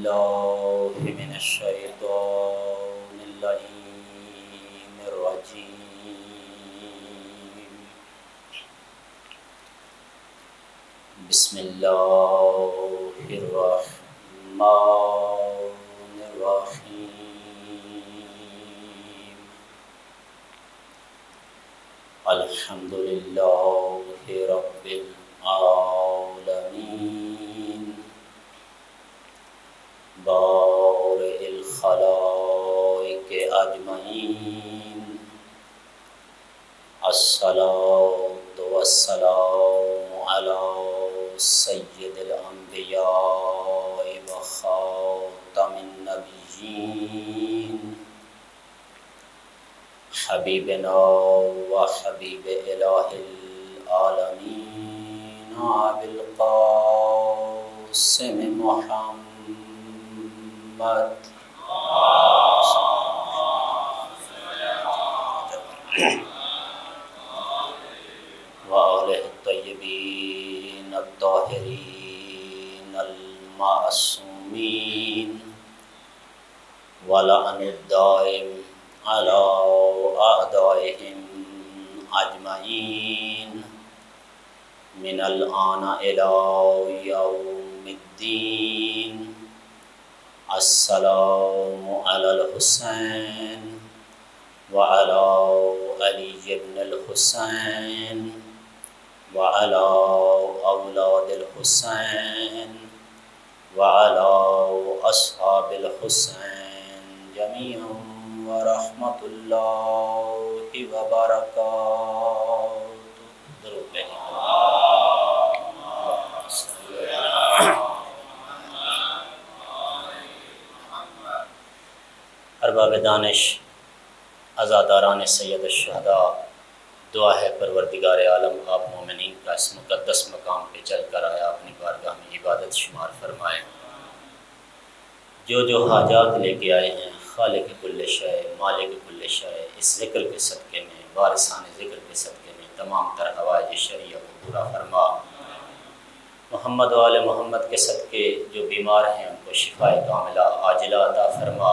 بالله من الشيطان اللعين الرجيم. بسم الله الرحمن الرحيم. الحمد لله رب العالمين بارئ الخلائق أجمعين. الصلاة والسلام على سيد الأنبياء وخاتم النبيين حبيبنا وحبيب إله العالمين أبي القاسم محمد وآله الطيبين الطاهرين المعصومين ولعن الدائم على أعدائهم أجمعين من الآن إلى يوم الدين. السلام على الحسين وعلى علي بن الحسين وعلى أولاد الحسين وعلى أصحاب الحسين جميعا ورحمة الله وبركاته. ارباب دانش، عزاداران سید الشہداء، دعا ہے پروردگار عالم آپ مومنین کا اس مقدس مقام پہ چل کر آیا اپنی بارگاہ میں عبادت شمار فرمائے. جو حاجات لے کے آئے ہیں خالق کل شے مالک کل شے، اس ذکر کے صدقے میں، وارثان ذکر کے صدقے میں تمام تر حوائج شرعیہ کو پورا فرما. محمد و آل محمد کے صدقے جو بیمار ہیں ان کو شفائے کاملہ عاجلہ عطا فرما.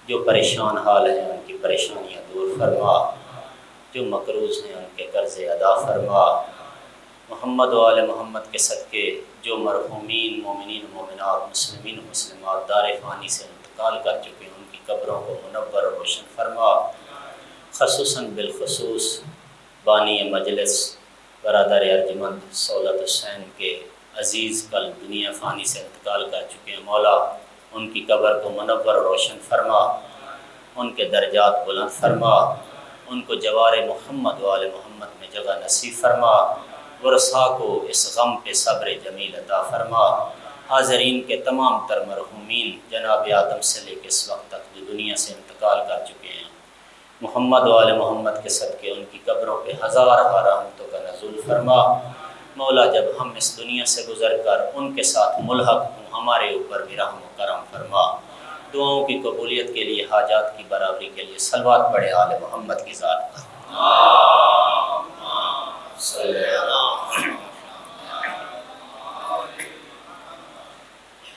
جو پریشان حال ہیں ان کی پریشانیاں دور فرما. جو مقروض ہیں ان کے قرض ادا فرما. محمد و آل محمد کے صدقے جو مرحومین مومنین مومنات مسلمین و مسلمات دار فانی سے انتقال کر چکے ہیں ان کی قبروں کو منور و روشن فرما. خصوصاً بالخصوص بانی مجلس برادر ارجمند سولت حسین کے عزیز کل دنیا فانی سے انتقال کر چکے ہیں. مولا ان کی قبر کو منور و روشن فرما، ان کے درجات بلند فرما، ان کو جوار محمد و آل محمد میں جگہ نصیب فرما. ورثاء کو اس غم پہ صبر جمیل عطا فرما. حاضرین کے تمام تر مرحومین جناب آدم سے لے کے اس وقت تک جو دنیا سے انتقال کر چکے ہیں، محمد و آل محمد کے صدقے ان کی قبروں پہ ہزار رحمتوں کا نزول فرما. مولا جب ہم اس دنیا سے گزر کر ان کے ساتھ ملحق ہوں، ہمارے اوپر بھی رحم و کرم فرما. دعاؤں کی قبولیت کے لیے، حاجات کی برابری کے لیے صلوات پڑھے آل محمد کی ذات پر.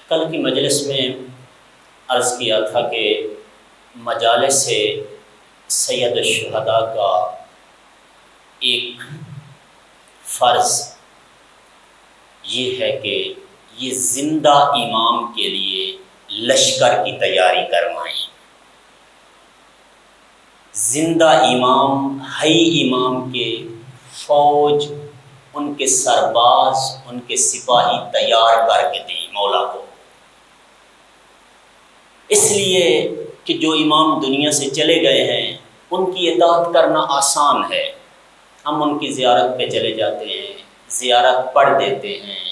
کل کی مجلس میں عرض کیا تھا کہ مجالس سے سید الشہداء کا ایک فرض یہ ہے کہ یہ زندہ امام کے لیے لشکر کی تیاری کروائیں. زندہ امام، حی امام کے فوج، ان کے سرباز، ان کے سپاہی تیار کر کے دیں مولا کو. اس لیے کہ جو امام دنیا سے چلے گئے ہیں ان کی اطاعت کرنا آسان ہے. ہم ان کی زیارت پہ چلے جاتے ہیں، زیارت پڑھ دیتے ہیں،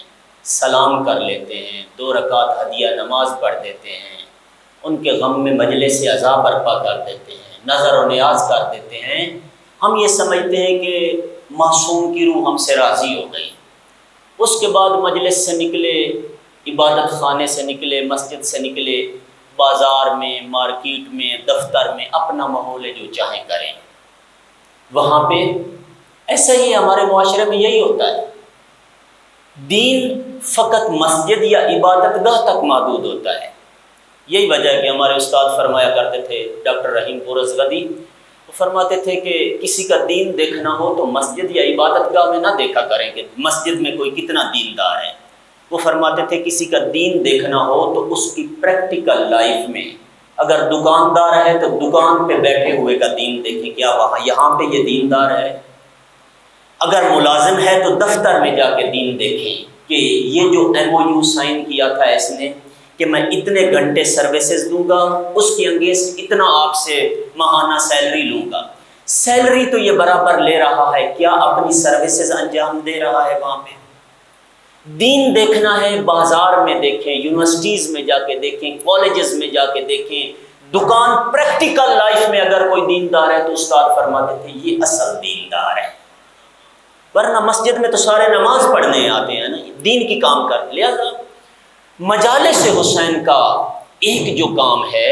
سلام کر لیتے ہیں، 2 رکعت ہدیہ نماز پڑھ دیتے ہیں، ان کے غم میں مجلس عزا برپا کر دیتے ہیں، نظر و نیاز کر دیتے ہیں. ہم یہ سمجھتے ہیں کہ معصوم کی روح ہم سے راضی ہو گئی. اس کے بعد مجلس سے نکلے، عبادت خانے سے نکلے، مسجد سے نکلے، بازار میں، مارکیٹ میں، دفتر میں اپنا ماحول جو چاہیں کریں. وہاں پہ ایسا ہی ہمارے معاشرے میں یہی ہوتا ہے. دین فقط مسجد یا عبادت گاہ تک محدود ہوتا ہے۔ یہی وجہ ہے کہ ہمارے استاد فرمایا کرتے تھے، ڈاکٹر رحیم پورزگدی، وہ فرماتے تھے کہ کسی کا دین دیکھنا ہو تو مسجد یا عبادت گاہ میں نہ دیکھا کریں کہ مسجد میں کوئی کتنا دیندار ہے۔ وہ فرماتے تھے کسی کا دین دیکھنا ہو تو اس کی پریکٹیکل لائف میں، اگر دکاندار ہے تو دکان پہ بیٹھے ہوئے کا دین دیکھیں، کیا یہاں پہ یہ دیندار ہے؟ اگر ملازم ہے تو دفتر میں جا کے دین دیکھیں کہ یہ جو MOU سائن کیا تھا اس نے کہ میں اتنے گھنٹے سروسز دوں گا، اس کی انگیسٹ اتنا آپ سے ماہانہ سیلری لوں گا۔ سیلری تو یہ برابر لے رہا ہے، کیا اپنی سروسز انجام دے رہا ہے وہاں پہ؟ دین دیکھنا ہے، بازار میں دیکھیں، یونیورسٹیز میں جا کے دیکھیں، کالجز میں جا کے دیکھیں، دکان پریکٹیکل لائف میں اگر کوئی دیندار ہے تو استاد فرماتے تھے یہ اصل دیندار ہے۔ ورنہ مسجد میں تو سارے نماز پڑھنے آتے ہیں نا، دین کی کام کر۔ لہذا مجالس حسین کا ایک جو کام ہے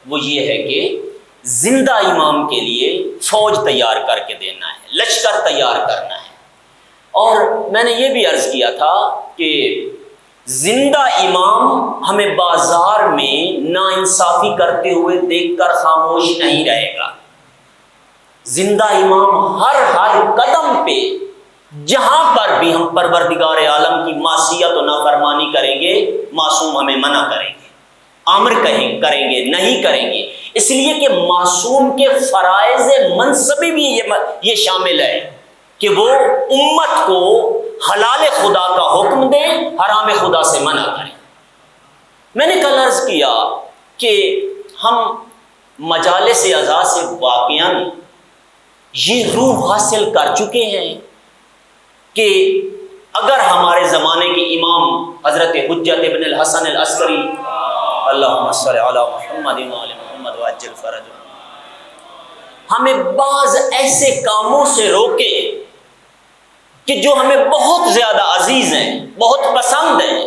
وہ یہ ہے کہ زندہ امام کے لیے فوج تیار کر کے دینا ہے، لشکر تیار کرنا ہے۔ اور میں نے یہ بھی عرض کیا تھا کہ زندہ امام ہمیں بازار میں ناانصافی کرتے ہوئے دیکھ کر خاموش نہیں رہے گا۔ زندہ امام ہر قدم پہ جہاں پر بھی ہم پروردگار عالم کی معصیت و نافرمانی کریں گے، معصوم ہمیں منع کریں گے، امر کریں گے، نہیں کریں گے، اس لیے کہ معصوم کے فرائض منصبی بھی یہ شامل ہے کہ وہ امت کو حلال خدا کا حکم دیں، حرام خدا سے منع کریں۔ میں نے کل عرض کیا کہ ہم مجالس اعزاز سے واقعاً یہ روح حاصل کر چکے ہیں کہ اگر ہمارے زمانے کے امام حضرت حجت ابن الحسن العسکری اللہم صلی علی محمد وعلی محمد وعجل فرجہ ہمیں بعض ایسے کاموں سے روکے کہ جو ہمیں بہت زیادہ عزیز ہیں، بہت پسند ہیں،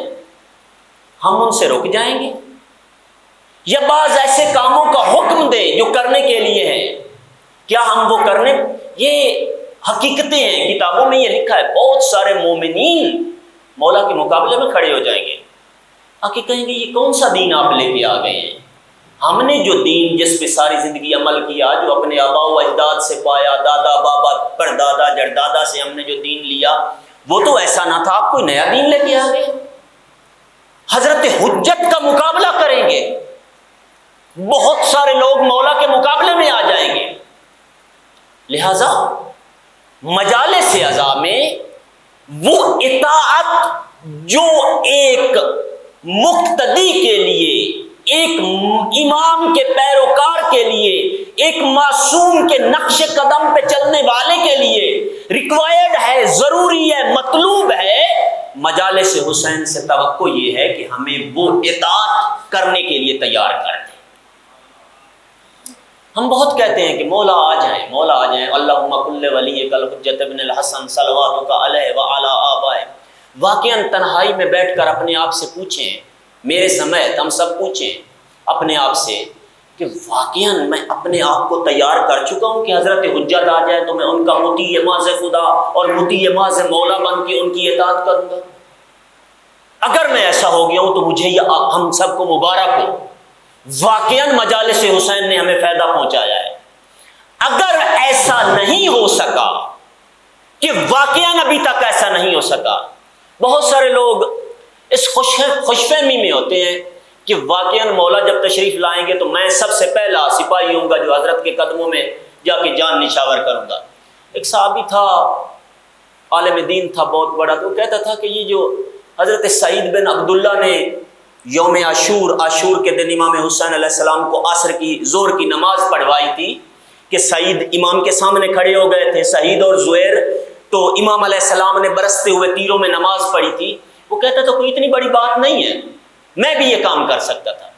ہم ان سے رک جائیں گے؟ یا بعض ایسے کاموں کا حکم دیں جو کرنے کے لیے ہیں، کیا ہم وہ کرنے؟ یہ حقیقتیں ہیں، کتابوں میں یہ لکھا ہے۔ بہت سارے مومنین مولا کے مقابلے میں کھڑے ہو جائیں گے، آ کے کہیں گے یہ کون سا دین آپ لے کے آ گئے ہیں؟ ہم نے جو دین جس پہ ساری زندگی عمل کیا، جو اپنے آبا و اجداد سے پایا، دادا بابا پردادا جڑدادا سے ہم نے جو دین لیا، وہ تو ایسا نہ تھا، آپ کوئی نیا دین لے کے آ گئے؟ حضرت حجت کا مقابلہ کریں گے، بہت سارے لوگ مولا کے مقابلے میں آ جائیں گے۔ لہذا مجالس اعزا میں وہ اطاعت جو ایک مقتدی کے لیے، ایک امام کے پیروکار کے لیے، ایک معصوم کے نقش قدم پہ چلنے والے کے لیے ریکوائرڈ ہے، ضروری ہے، مطلوب ہے، مجالس حسین سے توقع یہ ہے کہ ہمیں وہ اطاعت کرنے کے لیے تیار کر دیں۔ ہم بہت کہتے ہیں کہ مولا آ جائیں، مولا آ جائیں، اللہم کل ولیک الحجۃ ابن الحسن صلواتک علیہ وعلی آبائہ۔ واقعاً تنہائی میں بیٹھ کر اپنے آپ سے پوچھیں، میرے سمیت ہم سب پوچھیں اپنے آپ سے کہ واقعاً میں اپنے آپ کو تیار کر چکا ہوں کہ حضرت حجت آ جائے تو میں ان کا مطیع ماض خدا اور مطیع ماض مولا بن کے ان کی اطاعت کروں گا؟ اگر میں ایسا ہو گیا ہوں تو مجھے یہ ہم سب کو مبارک ہو، واقعاً مجالس حسین نے ہمیں فائدہ پہنچایا ہے۔ اگر ایسا نہیں ہو سکا کہ واقعاً ابھی تک ایسا نہیں ہو سکا، بہت سارے لوگ اس خوش فہمی میں ہوتے ہیں کہ واقعاً مولا جب تشریف لائیں گے تو میں سب سے پہلا سپاہی ہوں گا جو حضرت کے قدموں میں جا کے جان نچھاور کروں گا۔ ایک صحابی تھا، عالم دین تھا بہت بڑا، تو وہ کہتا تھا کہ یہ جو حضرت سعید بن عبداللہ نے یوم عاشور کے دن امام حسین علیہ السلام کو عصر کی زور کی نماز پڑھوائی تھی کہ سعید امام کے سامنے کھڑے ہو گئے تھے، سعید اور زہیر، تو امام علیہ السلام نے برستے ہوئے تیروں میں نماز پڑھی تھی۔ وہ کہتا تھا کوئی اتنی بڑی بات نہیں ہے، میں بھی یہ کام کر سکتا تھا۔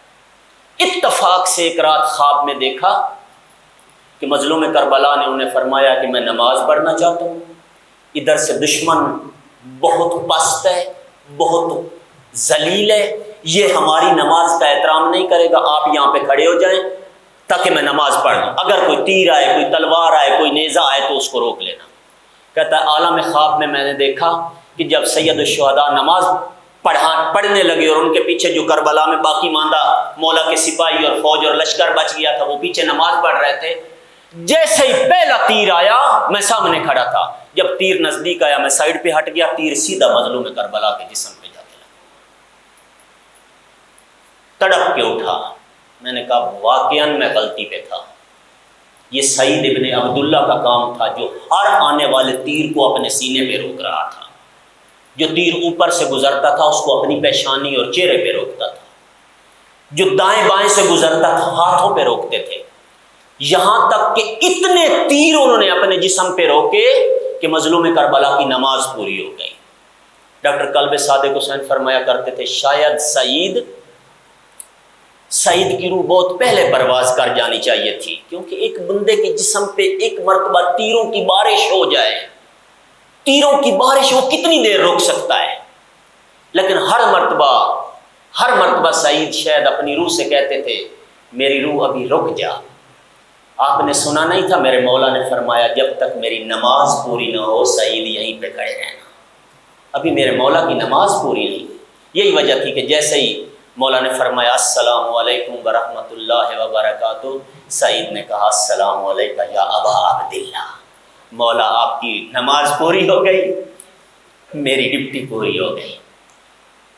اتفاق سے ایک رات خواب میں دیکھا کہ مظلوم کربلا نے انہیں فرمایا کہ میں نماز پڑھنا چاہتا ہوں، ادھر سے دشمن بہت پست ہے، بہت ذلیل ہے، یہ ہماری نماز کا احترام نہیں کرے گا، آپ یہاں پہ کھڑے ہو جائیں تاکہ میں نماز پڑھ لوں، اگر کوئی تیر آئے، کوئی تلوار آئے، کوئی نیزہ آئے تو اس کو روک لینا۔ کہتا ہے عالم خواب میں نے دیکھا کہ جب سید الشہداء نماز پڑھنے لگے اور ان کے پیچھے جو کربلا میں باقی ماندہ مولا کے سپاہی اور فوج اور لشکر بچ گیا تھا، وہ پیچھے نماز پڑھ رہے تھے، جیسے ہی پہلا تیر آیا میں سامنے کھڑا تھا، جب تیر نزدیک آیا میں سائیڈ پہ ہٹ گیا، تیر سیدھا مظلوم کربلا کے جسم پہ جاتے لگا۔ تڑپ کے اٹھا، میں نے کہا واقعاً میں غلطی پہ تھا، یہ سعید ابن عبداللہ کا کام تھا جو ہر آنے والے تیر کو اپنے سینے پہ روک رہا تھا، جو تیر اوپر سے گزرتا تھا اس کو اپنی پیشانی اور چہرے پہ روکتا تھا، جو دائیں بائیں سے گزرتا تھا ہاتھوں پہ روکتے تھے، یہاں تک کہ اتنے تیر انہوں نے اپنے جسم پہ روکے کہ مظلوم کربلا کی نماز پوری ہو گئی۔ ڈاکٹر قلب صادق حسین فرمایا کرتے تھے شاید سعید کی روح بہت پہلے پرواز کر جانی چاہیے تھی، کیونکہ ایک بندے کے جسم پہ ایک مرتبہ تیروں کی بارش ہو جائے، تیروں کی بارش وہ کتنی دیر روک سکتا ہے، لیکن ہر مرتبہ سعید شاید اپنی روح سے کہتے تھے میری روح ابھی رک جا۔ آپ نے سنا نہیں تھا میرے مولا نے فرمایا جب تک میری نماز پوری نہ ہو سعید یہیں پہ کھڑے رہنا، ابھی میرے مولا کی نماز پوری نہیں۔ یہی وجہ تھی کہ جیسے ہی مولا نے فرمایا السلام علیکم ورحمۃ اللہ وبرکاتہ، سعید نے کہا السلام علیکم یا ابا عبداللہ، مولا آپ کی نماز پوری ہو گئی، میری ڈپٹی پوری ہو گئی۔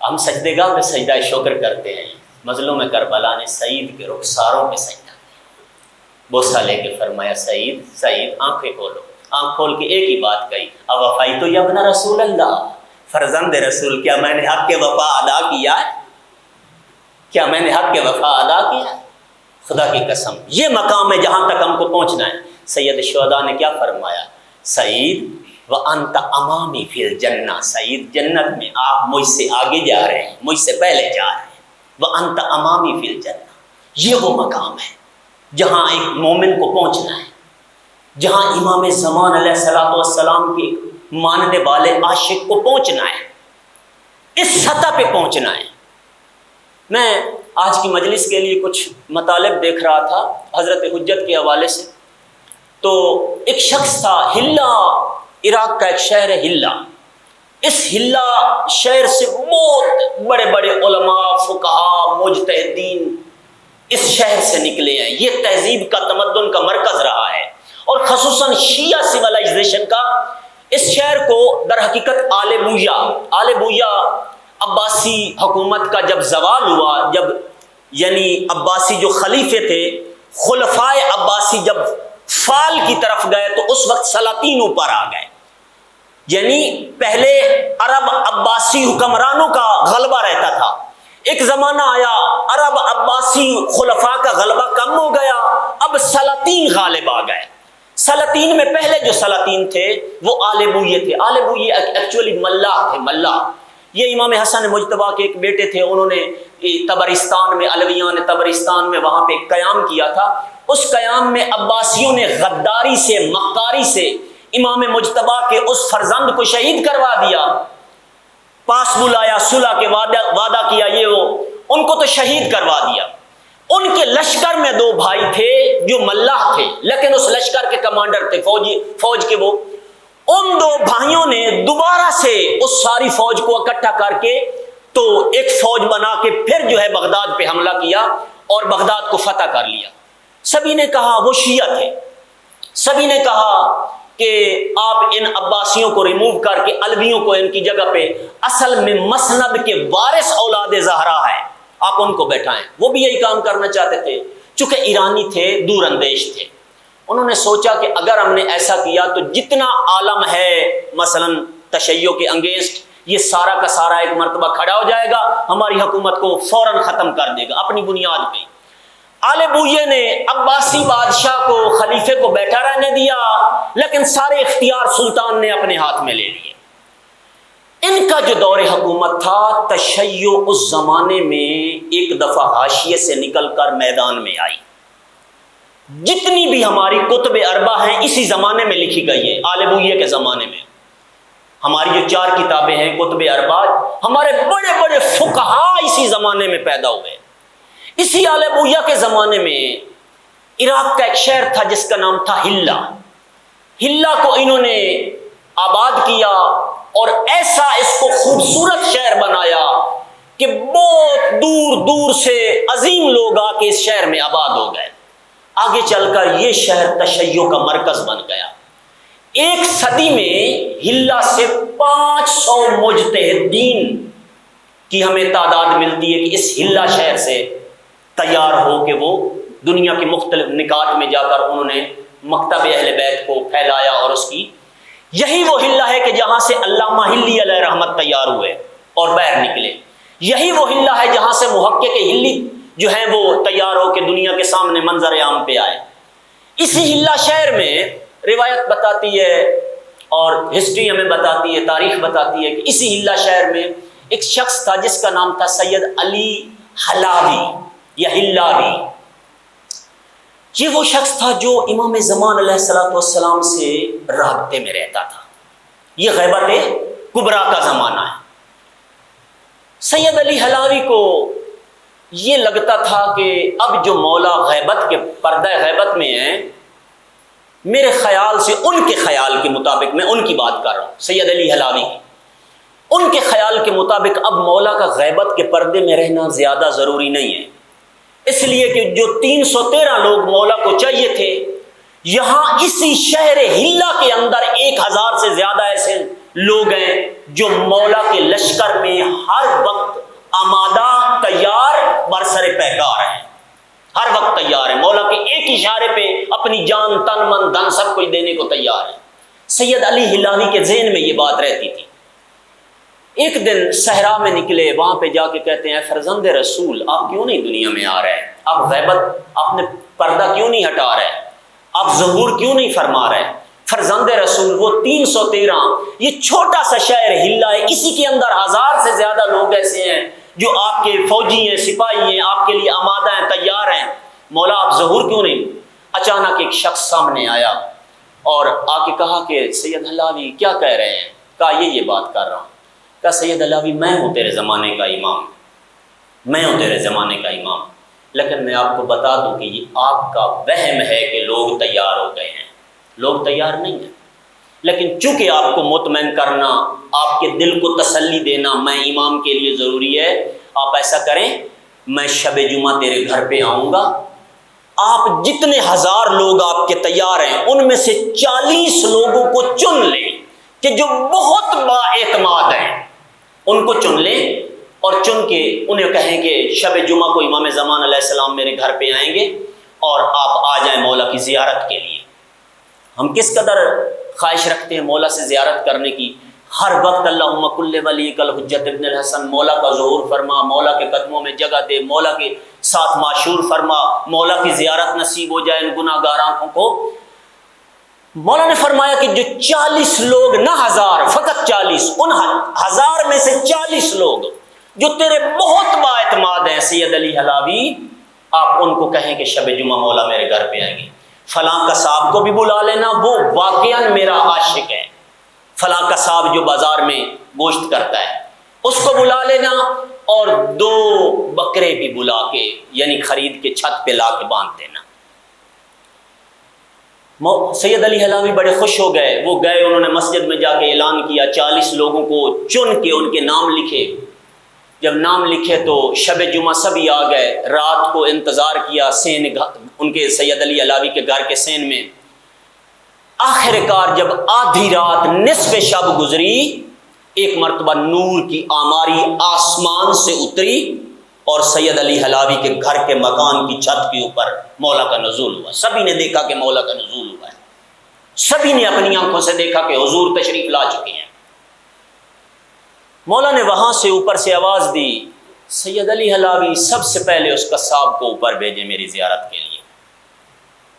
ہم سجدے گاہ پہ سجدہ شکر کرتے ہیں، مظلوم کربلا نے سعید کے رخساروں پہ سجدہ کیا، بوسہ لے کے فرمایا سعید آنکھیں کھولو، آنکھ کھول کے ایک ہی بات کہی اوفیت یا ابن رسول اللہ، فرزند رسول کیا میں نے حق کے وفا ادا کیا ہے، کیا میں نے حق کے وفا ادا کیا ہے؟ خدا کی قسم یہ مقام ہے جہاں تک ہم کو پہنچنا ہے۔ سید الشہداء نے کیا فرمایا؟ سعید وَأَنْتَ أَمَامِي فِي الْجَنَّةِ، سعید جنت میں آپ مجھ سے آگے جا رہے ہیں، مجھ سے پہلے جا رہے ہیں، وَأَنْتَ أَمَامِي فِي الْجَنَّةِ، یہ وہ مقام ہے جہاں ایک مومن کو پہنچنا ہے، جہاں امام زمان علیہ السلام کے ماننے والے عاشق کو پہنچنا ہے، اس سطح پہ پہنچنا ہے۔ میں آج کی مجلس کے لیے کچھ مطالب دیکھ رہا تھا حضرت حجت کے حوالے سے، تو ایک شخص تھا ہلا، عراق کا ایک شہر ہے ہلا، اس ہلا شہر سے بہت بڑے بڑے علماء، فقہاء، مجتہدین اس شہر سے نکلے ہیں، یہ تہذیب کا تمدن کا مرکز رہا ہے، اور خصوصاً شیعہ سویلائزیشن کا۔ اس شہر کو در حقیقت آل بویہ عباسی حکومت کا جب زوال ہوا، جب یعنی عباسی جو خلیفے تھے، خلفائے عباسی جب فال کی طرف گئے تو اس وقت سلاطین اوپر آ گئے، یعنی پہلے عرب عباسی حکمرانوں کا غلبہ رہتا تھا، ایک زمانہ آیا عرب عباسی خلفاء کا غلبہ کم ہو گیا، اب سلاطین غالب آ گئے۔ سلاطین میں پہلے جو سلاطین تھے وہ آل بویہ تھے، آل بویہ ایکچولی ملاح تھے، ملاح۔ یہ امام حسن مجتبی کے ایک بیٹے تھے، انہوں نے تبرستان میں، علویان تبرستان میں وہاں پہ قیام کیا تھا، اس قیام میں عباسیوں نے غداری سے، مکاری سے امام مجتبی کے اس فرزند کو شہید کروا دیا، پاس بلایا، صلح کے وعدہ کیا، یہ وہ، ان کو تو شہید کروا دیا۔ ان کے لشکر میں دو بھائی تھے جو ملاح تھے، لیکن اس لشکر کے کمانڈر تھے، فوج کے وہ، ان دو بھائیوں نے دوبارہ سے اس ساری فوج کو اکٹھا کر کے تو ایک فوج بنا کے پھر جو ہے بغداد پہ حملہ کیا اور بغداد کو فتح کر لیا۔ سبھی نے کہا، وہ شیعہ تھے، سبھی نے کہا کہ آپ ان عباسیوں کو ریموو کر کے علویوں کو ان کی جگہ پہ، اصل میں مسند کے وارث اولاد زہرا ہے، آپ ان کو بیٹھائیں۔ وہ بھی یہی کام کرنا چاہتے تھے، چونکہ ایرانی تھے، دور اندیش تھے، انہوں نے سوچا کہ اگر ہم نے ایسا کیا تو جتنا عالم ہے مثلا تشیع کے انگیسٹ، یہ سارا کا سارا ایک مرتبہ کھڑا ہو جائے گا، ہماری حکومت کو فوراً ختم کر دے گا اپنی بنیاد پہ۔ آل بویہ نے عباسی بادشاہ کو، خلیفے کو بیٹھا رہنے دیا، لیکن سارے اختیار سلطان نے اپنے ہاتھ میں لے لیے۔ ان کا جو دور حکومت تھا، تشیع اس زمانے میں ایک دفعہ حاشیے سے نکل کر میدان میں آئی۔ جتنی بھی ہماری کتب اربع ہیں اسی زمانے میں لکھی گئی ہیں، آل بویہ کے زمانے میں۔ ہماری جو 4 کتابیں ہیں کتب اربع، ہمارے بڑے بڑے فقہاء اسی زمانے میں پیدا ہوئے۔ اسی آل بویہ کے زمانے میں عراق کا ایک شہر تھا جس کا نام تھا ہلا۔ ہلا کو انہوں نے آباد کیا، اور ایسا اس کو خوبصورت شہر بنایا کہ بہت دور دور سے عظیم لوگ آ کے اس شہر میں آباد ہو گئے۔ آگے چل کر یہ شہر تشیع کا مرکز بن گیا۔ ایک صدی میں حلہ سے 500 مجتہدین کی ہمیں تعداد ملتی ہے کہ اس حلہ شہر سے تیار ہو کہ وہ دنیا کے مختلف نکات میں جا کر انہوں نے مکتب اہل بیت کو پھیلایا، اور اس کی یہی وہ حلہ ہے کہ جہاں سے علامہ حلی علیہ رحمت تیار ہوئے اور باہر نکلے۔ یہی وہ حلہ ہے جہاں سے محقق حلی جو ہیں وہ تیار ہو کے دنیا کے سامنے منظر عام پہ آئے۔ اسی حلہ شہر میں روایت بتاتی ہے اور ہسٹری ہمیں بتاتی ہے، تاریخ بتاتی ہے کہ اسی حلہ شہر میں ایک شخص تھا جس کا نام تھا سید علی حلاوی یا حلاوی۔ یہ وہ شخص تھا جو امام زمان علیہ السلام سے رابطے میں رہتا تھا۔ یہ غیبت کبریٰ کا زمانہ ہے۔ سید علی حلاوی کو یہ لگتا تھا کہ اب جو مولا غیبت کے پردہ غیبت میں ہیں، میرے خیال سے ان کے خیال کے مطابق، میں ان کی بات کر رہا ہوں، سید علی حلاوی کی، ان کے خیال کے مطابق اب مولا کا غیبت کے پردے میں رہنا زیادہ ضروری نہیں ہے، اس لیے کہ جو 313 لوگ مولا کو چاہیے تھے، یہاں اسی شہر حلہ کے اندر 1000 سے زیادہ ایسے لوگ ہیں جو مولا کے لشکر میں ہر وقت آمادہ، تیار، برسر پیکار ہیں، ہر وقت تیار ہیں، مولا کے ایک اشارے پہ اپنی جان، تن، من، دھن سب کچھ دینے کو تیار ہیں۔ سید علی حلاوی کے ذہن میں یہ بات رہتی تھی۔ ایک دن صحرا میں نکلے، وہاں پہ جا کے کہتے ہیں فرزند رسول آپ کیوں نہیں دنیا میں آ رہے، آپ غیبت، آپ نے پردہ کیوں نہیں ہٹا رہے، آپ ظہور کیوں نہیں فرما رہے؟ فرزند رسول، وہ 313 یہ چھوٹا سا شہر حلہ ہے، اسی کے اندر 1000 سے زیادہ لوگ ایسے ہیں جو آپ کے فوجی ہیں، سپاہی ہیں، آپ کے لیے آمادہ ہیں، تیار ہیں، مولا آپ ظہور کیوں نہیں؟ اچانک ایک شخص سامنے آیا اور آ کے کہا کہ سید حلاوی کیا کہہ رہے ہیں؟ کہا یہ بات کر رہا ہوں۔ کہا سید حلاوی میں ہوں تیرے زمانے کا امام، میں ہوں تیرے زمانے کا امام، لیکن میں آپ کو بتا دوں کہ یہ آپ کا وہم ہے کہ لوگ تیار ہو گئے ہیں، لوگ تیار نہیں ہیں، لیکن چونکہ آپ کو مطمئن کرنا، آپ کے دل کو تسلی دینا میں امام کے لیے ضروری ہے، آپ ایسا کریں میں شب جمعہ تیرے گھر پہ آؤں گا، آپ جتنے 1000 لوگ آپ کے تیار ہیں ان میں سے 40 لوگوں کو چن لیں کہ جو بہت با اعتماد ہیں، ان کو چن لیں اور چن کے انہیں کہیں کہ شب جمعہ کو امام زمان علیہ السلام میرے گھر پہ آئیں گے اور آپ آ جائیں مولا کی زیارت کے لیے۔ ہم کس قدر خواہش رکھتے ہیں مولا سے زیارت کرنے کی، ہر وقت اللہم کل ولیک الحجت ابن الحسن، مولا کا ظہور فرما، مولا کے قدموں میں جگہ دے، مولا کے ساتھ معشور فرما، مولا کی زیارت نصیب ہو جائے ان گناہ گار آنکھوں کو۔ مولا نے فرمایا کہ جو 40 لوگ، نہ 1000، فقط 40، ان 1000 میں سے 40 لوگ جو تیرے بہت با اعتماد ہیں سید علی حلاوی، آپ ان کو کہیں کہ شب جمعہ مولا میرے گھر پہ آئیں گے، فلاں کا صاحب کو بھی بلا لینا، وہ واقعاً میرا عاشق ہے، فلاں کا صاحب جو بازار میں گوشت کرتا ہے اس کو بلا لینا، اور 2 بکرے بھی بلا کے یعنی خرید کے چھت پہ لا کے باندھ دینا۔ سید علی حلاوی بڑے خوش ہو گئے، وہ گئے، انہوں نے مسجد میں جا کے اعلان کیا، 40 لوگوں کو چن کے ان کے نام لکھے۔ جب نام لکھے تو شب جمعہ سبھی آ گئے، رات کو انتظار کیا سین ان کے سید علی حلاوی کے گھر کے سین میں۔ آخر کار جب آدھی رات نصف شب گزری، ایک مرتبہ نور کی آماری آسمان سے اتری اور سید علی حلاوی کے گھر کے مکان کی چھت کے اوپر مولا کا نزول ہوا۔ سبھی نے دیکھا کہ مولا کا نزول ہوا ہے، سبھی نے اپنی آنکھوں سے دیکھا کہ حضور تشریف لا چکے ہیں۔ مولا نے وہاں سے اوپر سے آواز دی، سید علی حلاوی سب سے پہلے اس قصاب کو اوپر بھیجے میری زیارت کے لیے۔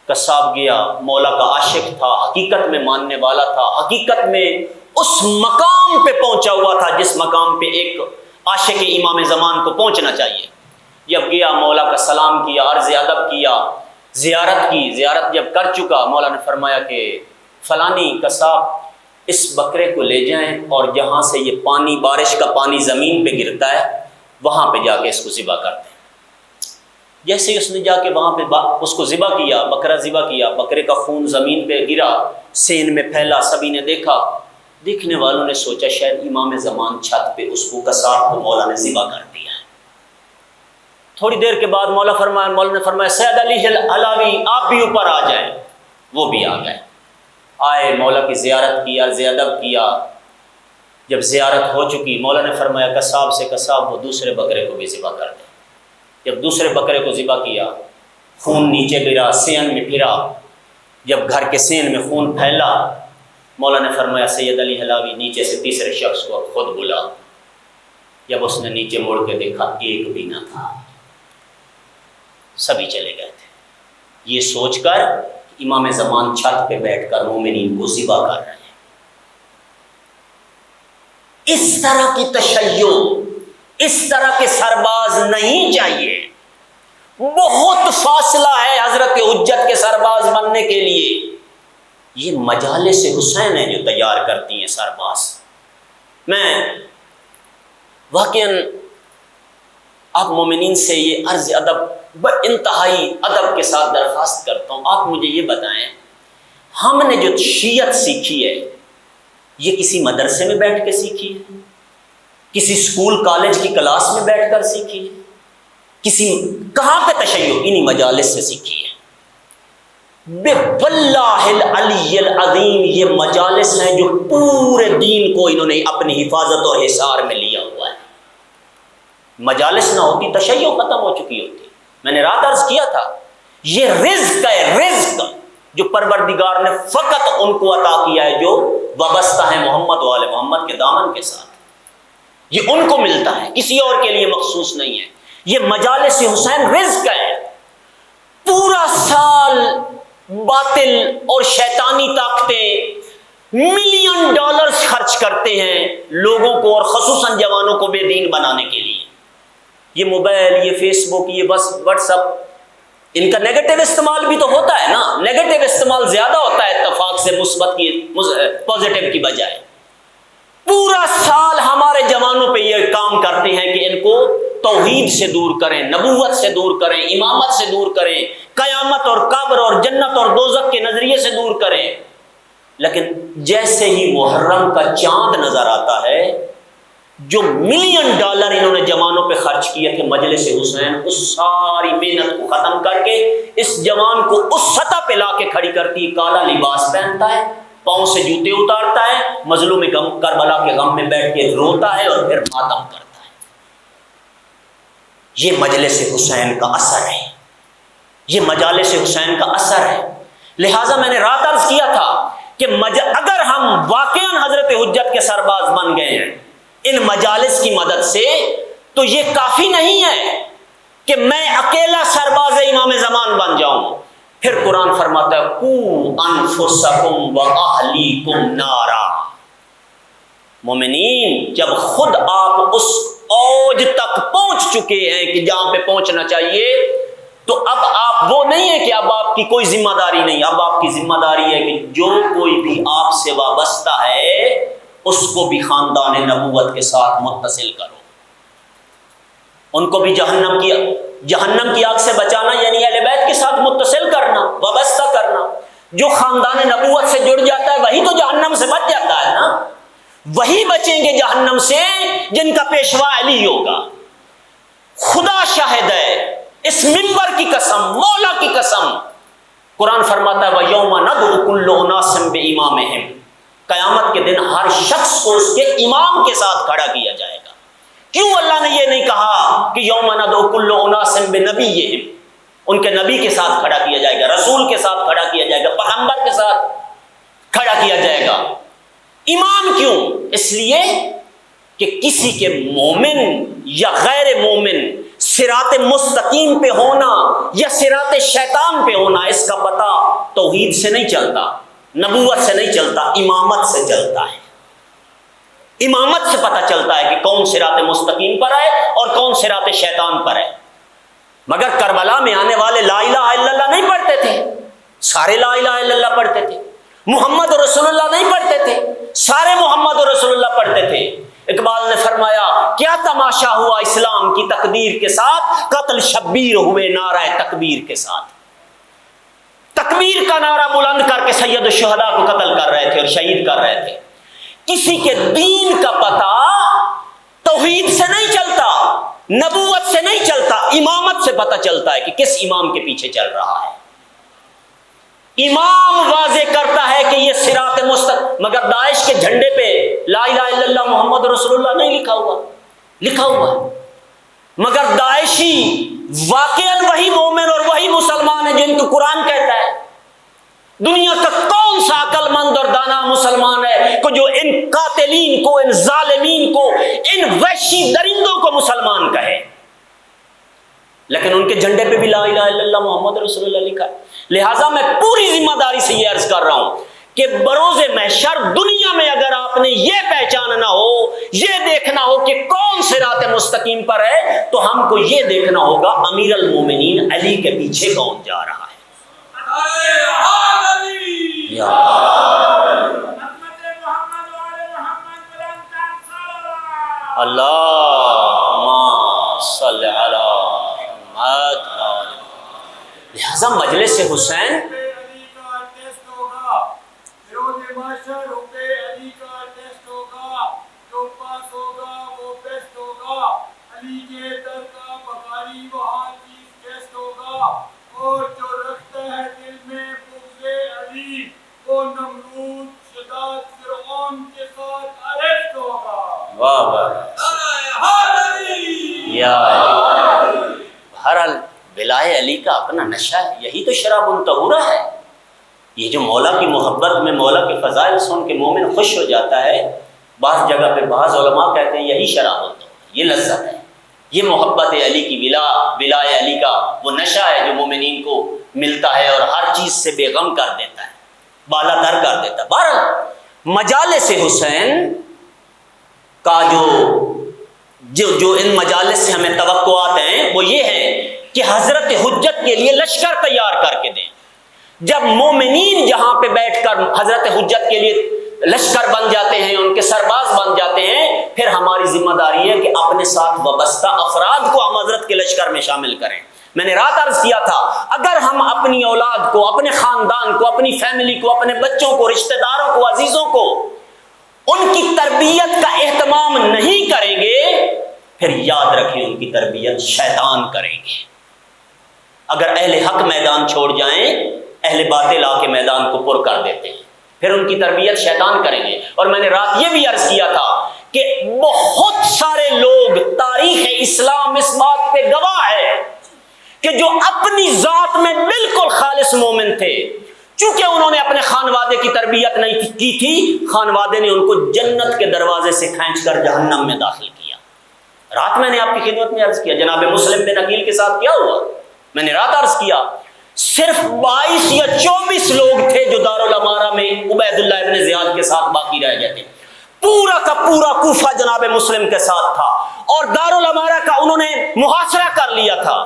قصاب گیا، مولا کا عاشق تھا، حقیقت میں ماننے والا تھا، حقیقت میں اس مقام پہ پہنچا ہوا تھا جس مقام پہ ایک عاشق امام زمان کو پہنچنا چاہیے۔ جب گیا مولا کا سلام کیا، عرض ادب کیا، زیارت کی، زیارت جب کر چکا، مولا نے فرمایا کہ فلانی قصاب اس بکرے کو لے جائیں اور جہاں سے یہ پانی، بارش کا پانی زمین پہ گرتا ہے، وہاں پہ جا کے اس کو ذبح کر دیں۔ جیسے اس نے جا کے وہاں پہ اس کو ذبح کیا، بکرا ذبح کیا، بکرے کا خون زمین پہ گرا، سین میں پھیلا، سبھی نے دیکھا۔ دیکھنے والوں نے سوچا شاید امام زمان چھت پہ اس کو قصاب کو مولا نے ذبح کر دیا ہے۔ تھوڑی دیر کے بعد مولا نے فرمایا سید علی علاوی آپ بھی اوپر آ جائیں۔ وہ بھی آ گئے، آئے، مولا کی زیارت کی، عرض ادب کیا۔ جب زیارت ہو چکی مولا نے فرمایا قصاب سے قصاب وہ دوسرے بکرے کو بھی ذبح کر دے۔ جب دوسرے بکرے کو ذبح کیا، خون نیچے گرا، سین میں پھرا۔ جب گھر کے سین میں خون پھیلا، مولا نے فرمایا سید علی حلاوی نیچے سے تیسرے شخص کو خود بلا۔ جب اس نے نیچے مڑ کے دیکھا ایک بھی نہ تھا، سبھی چلے گئے تھے۔ یہ سوچ کر امام زمان چھت پہ بیٹھ کر مومنین کو ذبح کر رہے ہیں۔ اس طرح کی تشیع، اس طرح کے سرباز نہیں چاہیے۔ بہت فاصلہ ہے حضرت حجت کے سرباز بننے کے لیے۔ یہ مجالس حسین ہیں جو تیار کرتی ہیں سرباز۔ میں واقعاً آپ مومنین سے یہ عرض ادب انتہائی ادب کے ساتھ درخواست کرتا ہوں، آپ مجھے یہ بتائیں، ہم نے جو شیعت سیکھی ہے یہ کسی مدرسے میں بیٹھ کے سیکھی ہے؟ کسی اسکول کالج کی کلاس میں بیٹھ کر سیکھی ہے؟ کہاں پہ تشیع؟ انہی مجالس سے سیکھی ہے۔ باللہ العلی العظیم یہ مجالس ہیں جو پورے دین کو انہوں نے اپنی حفاظت اور حصار میں لیا ہوا ہے۔ مجالس نہ ہوتی تشیع ختم ہو چکی ہوتی۔ میں نے رات عرض کیا تھا یہ رزق ہے، رزق جو پروردگار نے فقط ان کو عطا کیا ہے جو وابستہ ہیں محمد و آل محمد کے دامن کے ساتھ، یہ ان کو ملتا ہے، کسی اور کے لیے مخصوص نہیں ہے۔ یہ مجالس حسین رزق ہے۔ پورا سال باطل اور شیطانی طاقتیں ملین ڈالرز خرچ کرتے ہیں لوگوں کو اور خصوصاً جوانوں کو بے دین بنانے کے لیے۔ یہ موبائل، یہ فیس بک، یہ بس واٹس ایپ، ان کا نیگیٹو استعمال بھی تو ہوتا ہے نا۔ نیگیٹو استعمال زیادہ ہوتا ہے اتفاق سے مثبت کی، پازیٹیو کی بجائے۔ پورا سال ہمارے جوانوں پہ یہ کام کرتے ہیں کہ ان کو توحید سے دور کریں، نبوت سے دور کریں، امامت سے دور کریں، قیامت اور قبر اور جنت اور دوزخ کے نظریے سے دور کریں۔ لیکن جیسے ہی محرم کا چاند نظر آتا ہے، جو ملین ڈالر انہوں نے جوانوں پہ خرچ کیے تھے مجلس حسین، اس ساری محنت کو ختم کر کے اس جوان کو اس سطح پہ لا کے کھڑی کرتی ہے، کالا لباس پہنتا ہے، پاؤں سے جوتے اتارتا ہے، مظلوم کربلا کے غم میں بیٹھ کے روتا ہے اور پھر ماتم کرتا ہے۔ یہ مجلس حسین کا اثر ہے، یہ مجالس حسین کا اثر ہے۔ لہٰذا میں نے رات عرض کیا تھا کہ اگر ہم واقعاً حضرت حجت کے سرباز بن گئے ہیں ان مجالس کی مدد سے، تو یہ کافی نہیں ہے کہ میں اکیلا سرباز امام زمان بن جاؤں۔ پھر قرآن فرماتا ہے قُوا أَنفُسَكُمْ وَأَهْلِيكُمْ نَارًا۔ مومنین، جب خود آپ اس اوج تک پہنچ چکے ہیں کہ جہاں پہ پہنچنا چاہیے، تو اب آپ وہ نہیں ہے کہ اب آپ کی کوئی ذمہ داری نہیں، اب آپ کی ذمہ داری ہے کہ جو کوئی بھی آپ سے وابستہ ہے اس کو بھی خاندان نبوت کے ساتھ متصل کرو۔ ان کو بھی جہنم کی آگ سے بچانا، یعنی اہل بیت کے ساتھ متصل کرنا، وابستہ کرنا۔ جو خاندان نبوت سے جڑ جاتا ہے وہی تو جہنم سے بچ جاتا ہے نا۔ وہی بچیں گے جہنم سے جن کا پیشوا علی ہوگا۔ خدا شاہد ہے، اس منبر کی قسم، مولا کی قسم، قرآن فرماتا ہے وَيَوْمَ نَدْعُو كُلُّ أُنَاسٍ بِإِمَامِهِمْ۔ قیامت کے دن ہر شخص کو اس کے امام کے ساتھ کھڑا کیا جائے گا۔ کیوں اللہ نے یہ نہیں کہا کہ یوم ندعو کل اناس بنبیہم، ان کے نبی کے ساتھ کھڑا کیا جائے گا، رسول کے ساتھ کھڑا کیا جائے گا، پیغمبر کے ساتھ کھڑا کیا جائے گا؟ امام کیوں؟ اس لیے کہ کسی کے مومن یا غیر مومن صراط مستقیم پہ ہونا یا صراط شیطان پہ ہونا، اس کا پتہ توحید سے نہیں چلتا، نبوت سے نہیں چلتا، امامت سے چلتا ہے۔ امامت سے پتہ چلتا ہے کہ کون صراط مستقیم پر ہے اور کون صراط شیطان پر ہے۔ مگر کربلا میں آنے والے لا الہ الا اللہ نہیں پڑھتے تھے، سارے لا الہ الا اللہ پڑھتے تھے۔ محمد رسول اللہ نہیں پڑھتے تھے، سارے محمد رسول اللہ پڑھتے تھے۔ اقبال نے فرمایا کیا تماشا ہوا اسلام کی تقدیر کے ساتھ، قتل شبیر ہوئے نعرہ تکبیر کے ساتھ۔ تکبیر کا نعرہ بلند کر کے سید الشہداء کو قتل کر رہے تھے اور شہید کر رہے تھے۔ کسی کے دین کا پتہ توحید سے نہیں چلتا، نبوت سے نہیں چلتا، امامت سے پتہ چلتا ہے کہ کس امام کے پیچھے چل رہا ہے۔ امام واضح کرتا ہے کہ یہ صراط مستقیم، مگر داعش کے جھنڈے پہ لا الہ الا اللہ محمد رسول اللہ نہیں لکھا ہوا ہے، مگر داعشی واقعاً وہی مومن اور وہی مسلمان ہے جن کو قرآن کہتا ہے۔ دنیا کا کون سا عقل مند اور دانا مسلمان ہے کہ جو ان قاتلین کو، ان ظالمین کو، ان وحشی درندوں کو مسلمان کہے؟ لیکن ان کے جھنڈے پہ بھی لا الہ الا اللہ محمد رسول اللہ لکھا ہے۔ لہٰذا میں پوری ذمہ داری سے یہ عرض کر رہا ہوں کہ بروز محشر دنیا میں اگر آپ نے یہ پہچاننا ہو، یہ دیکھنا ہو کہ کون صراط مستقیم پر ہے، تو ہم کو یہ دیکھنا ہوگا امیر المومنین علی کے پیچھے کون جا رہا ہے۔ اللہم صلی علی محمد۔ لہذا مجلس حسین بہرحال ولائے علی کا اپنا نشہ ہے، یہی تو شراب طہورہ ہے۔ یہ جو مولا کی محبت میں، مولا کے فضائل سن کے مومن خوش ہو جاتا ہے، بعض جگہ پہ بعض علماء کہتے ہیں یہی شراب طہورہ، یہ لذت ہے، یہ محبت علی کی ولائے علی کا وہ نشہ ہے جو مومنین کو ملتا ہے اور ہر چیز سے بے غم کر دیتا ہے، بالا تر کر دیتا ہے۔ بہرحال مجالس حسین کا جو ان مجالس سے ہمیں توقعات ہیں وہ یہ ہیں کہ حضرت حجت کے لیے لشکر تیار کر کے دیں۔ جب مومنین جہاں پہ بیٹھ کر حضرت حجت کے لیے لشکر بن جاتے ہیں، ان کے سرباز بن جاتے ہیں، پھر ہماری ذمہ داری ہے کہ اپنے ساتھ وابستہ افراد کو ہم حضرت کے لشکر میں شامل کریں۔ میں نے رات عرض کیا تھا، اگر ہم اپنی اولاد کو، اپنے خاندان کو، اپنی فیملی کو، اپنے بچوں کو، رشتہ داروں کو، عزیزوں کو ان کی تربیت کا اہتمام نہیں کریں گے، پھر یاد رکھیں ان کی تربیت شیطان کریں گے۔ اگر اہل حق میدان چھوڑ جائیں، اہل باطل آ کے میدان کو پر کر دیتے ہیں، پھر ان کی تربیت شیطان کریں گے۔ اور میں نے رات یہ بھی عرض کیا تھا کہ بہت سارے لوگ، تاریخ اسلام اس بات پہ گواہ ہے کہ جو اپنی ذات میں بالکل خالص مومن تھے، چونکہ انہوں نے اپنے خانوادے کی تربیت نہیں کی تھی، خانوادے نے ان کو جنت کے دروازے سے کھینچ کر جہنم میں داخل کیا۔ رات میں نے آپ کی خدمت میں عرض کیا، جناب مسلم بن عقیل کے ساتھ کیا ہوا، میں نے رات عرض کیا، صرف 22 یا 24 لوگ تھے جو دارالامارہ میں عبید اللہ ابن زیاد کے ساتھ باقی رہ گئے تھے۔ پورا کا پورا کوفہ جناب مسلم کے ساتھ تھا اور دارالامارہ کا انہوں نے محاصرہ کر لیا تھا۔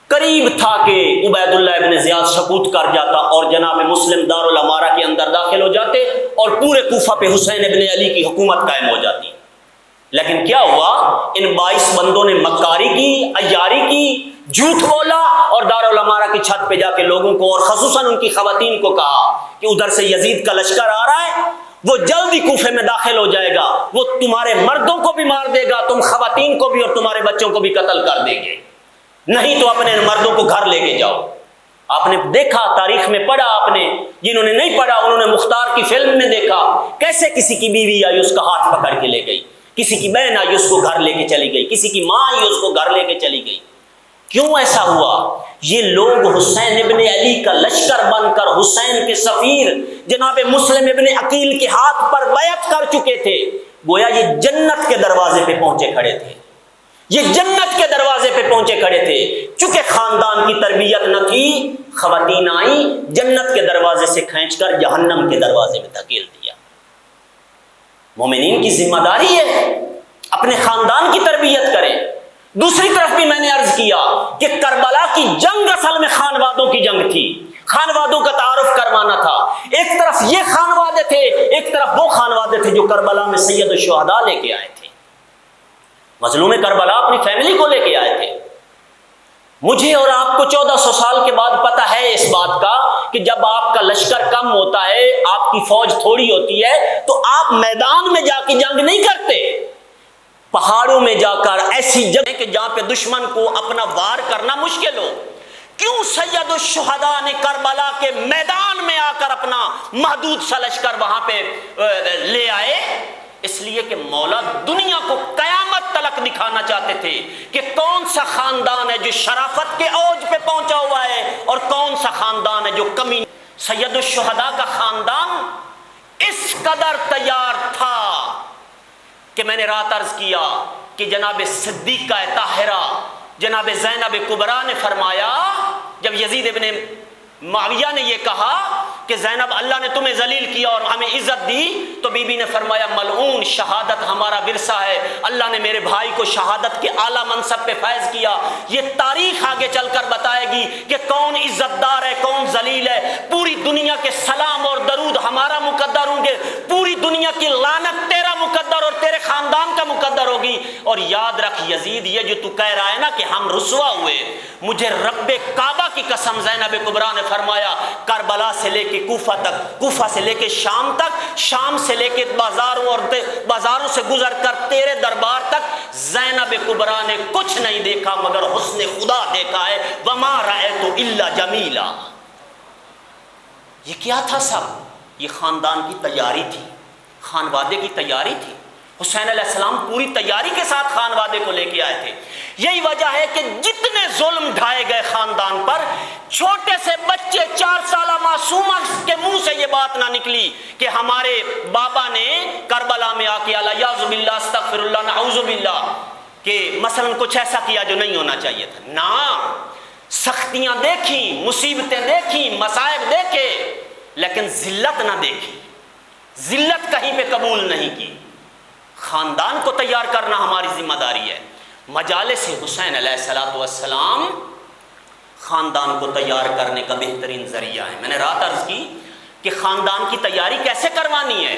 قریب تھا کہ عبید اللہ ابن زیاد سقوط کر جاتا اور جناب مسلم دارالامارہ کے اندر داخل ہو جاتے اور پورے کوفہ پہ حسین ابن علی کی حکومت قائم ہو جاتی۔ لیکن کیا ہوا، ان 22 بندوں نے مکاری کی، عیاری کی، جھوٹ بولا اور دارالامارہ کی چھت پہ جا کے لوگوں کو اور خصوصاً ان کی خواتین کو کہا کہ ادھر سے یزید کا لشکر آ رہا ہے، وہ جلدی کوفے میں داخل ہو جائے گا، وہ تمہارے مردوں کو بھی مار دے گا، تم خواتین کو بھی اور تمہارے بچوں کو بھی قتل کر دیں گے، نہیں تو اپنے مردوں کو گھر لے کے جاؤ۔ آپ نے دیکھا، تاریخ میں پڑھا، آپ نے، جنہوں نے نہیں پڑھا انہوں نے مختار کی فلم میں دیکھا کیسے کسی کی بیوی آئی اس کا ہاتھ پکڑ کے لے گئی، کسی کی بہن آئی اس کو گھر لے کے چلی گئی، کسی کی ماں آئی اس کو گھر لے کے چلی گئی۔ کیوں ایسا ہوا؟ یہ لوگ حسین ابن علی کا لشکر بن کر حسین کے سفیر جناب مسلم ابن عقیل کے ہاتھ پر بیعت کر چکے تھے، گویا یہ جنت کے دروازے پہ پہنچے کھڑے تھے، یہ جنت کے دروازے پہ پہنچے کھڑے تھے۔ چونکہ خاندان کی تربیت نہ تھی، خواتین آئیں، جنت کے دروازے سے کھینچ کر جہنم کے دروازے میں دھکیل دیا۔ مومنین کی ذمہ داری ہے اپنے خاندان کی تربیت کریں۔ دوسری طرف بھی میں نے عرض کیا کہ کربلا کی جنگ اصل میں خانوادوں کی جنگ تھی، خانوادوں کا تعارف کروانا تھا۔ ایک طرف یہ خانوادے تھے، ایک طرف وہ خانوادے تھے جو کربلا میں سید الشہداء لے کے آئے تھے، مظلوم کربلا اپنی فیملی کو لے کے آئے تھے۔ مجھے اور آپ کو 1400 سال کے بعد پتہ ہے اس بات کا کہ جب آپ کا لشکر کم ہوتا ہے، آپ کی فوج تھوڑی ہوتی ہے، تو آپ میدان میں جا کے جنگ نہیں کرتے، پہاڑوں میں جا کر ایسی جگہ کہ جہاں پہ دشمن کو اپنا وار کرنا مشکل ہو۔ کیوں سید الشہداء نے کربلا کے میدان میں آ کر اپنا محدود سا لشکر وہاں پہ لے آئے؟ اس لیے کہ مولا دنیا کو قیامت تلک دکھانا چاہتے تھے کہ کون سا خاندان ہے جو شرافت کے اوج پہ پہنچا ہوا ہے اور کون سا خاندان ہے جو کمی۔ سید الشہداء کا خاندان اس قدر تیار تھا کہ میں نے رات عرض کیا کہ جناب صدیقہ طاہرہ جناب زینب کبریٰ نے فرمایا، جب یزید ابن معاویہ نے یہ کہا کہ زینب اللہ نے تمہیں ذلیل کیا اور ہمیں عزت دی، تو بی بی نے فرمایا ملعون، شہادت ہمارا ورثہ ہے، اللہ نے میرے بھائی کو شہادت کے اعلیٰ منصب پہ فائز کیا۔ یہ تاریخ آگے چل کر بتائے گی کہ کون عزت دار ہے، کون ذلیل ہے۔ پوری دنیا کے سلام اور درود ہمارا مقدر ہوں گے، پوری دنیا کی لعنت تیرا مقدر اور تیرے خاندان کا مقدر ہوگی۔ اور یاد رکھ یزید، یہ جو تو کہہ رہا ہے نا کہ ہم رسوا ہوئے، مجھے رب کعبہ کی قسم زینب کبریٰ نے فرمایا کربلا سے لے کے کوفہ تک، کوفہ سے لے کے شام تک، شام سے لے کے بازاروں سے گزر کر تیرے دربار تک، زینب کبریٰ نے کچھ نہیں دیکھا مگر حسن خدا دیکھا ہے۔ وما رأیت الا جمیلا۔ یہ کیا تھا سب؟ یہ خاندان کی تیاری تھی، خانوادے کی تیاری تھی۔ حسین علیہ السلام پوری تیاری کے ساتھ خانوادے کو لے کے آئے تھے۔ یہی وجہ ہے کہ جتنے ظلم ڈھائے گئے خاندان پر، چھوٹے سے بچے 4 سالہ معصومہ کے منہ سے یہ بات نہ نکلی کہ ہمارے بابا نے کربلا میں آ کے الیاذ باللہ استغفر اللہ نعوذ باللہ کہ مثلا کچھ ایسا کیا جو نہیں ہونا چاہیے تھا۔ نہ، سختیاں دیکھیں، مصیبتیں دیکھیں، مصائب دیکھے، لیکن ذلت نہ دیکھی، ذلت کہیں پہ قبول نہیں کی۔ خاندان کو تیار کرنا ہماری ذمہ داری ہے۔ مجالس حسین علیہ السلام خاندان کو تیار کرنے کا بہترین ذریعہ ہے۔ میں نے رات عرض کی کہ خاندان کی تیاری کیسے کروانی ہے۔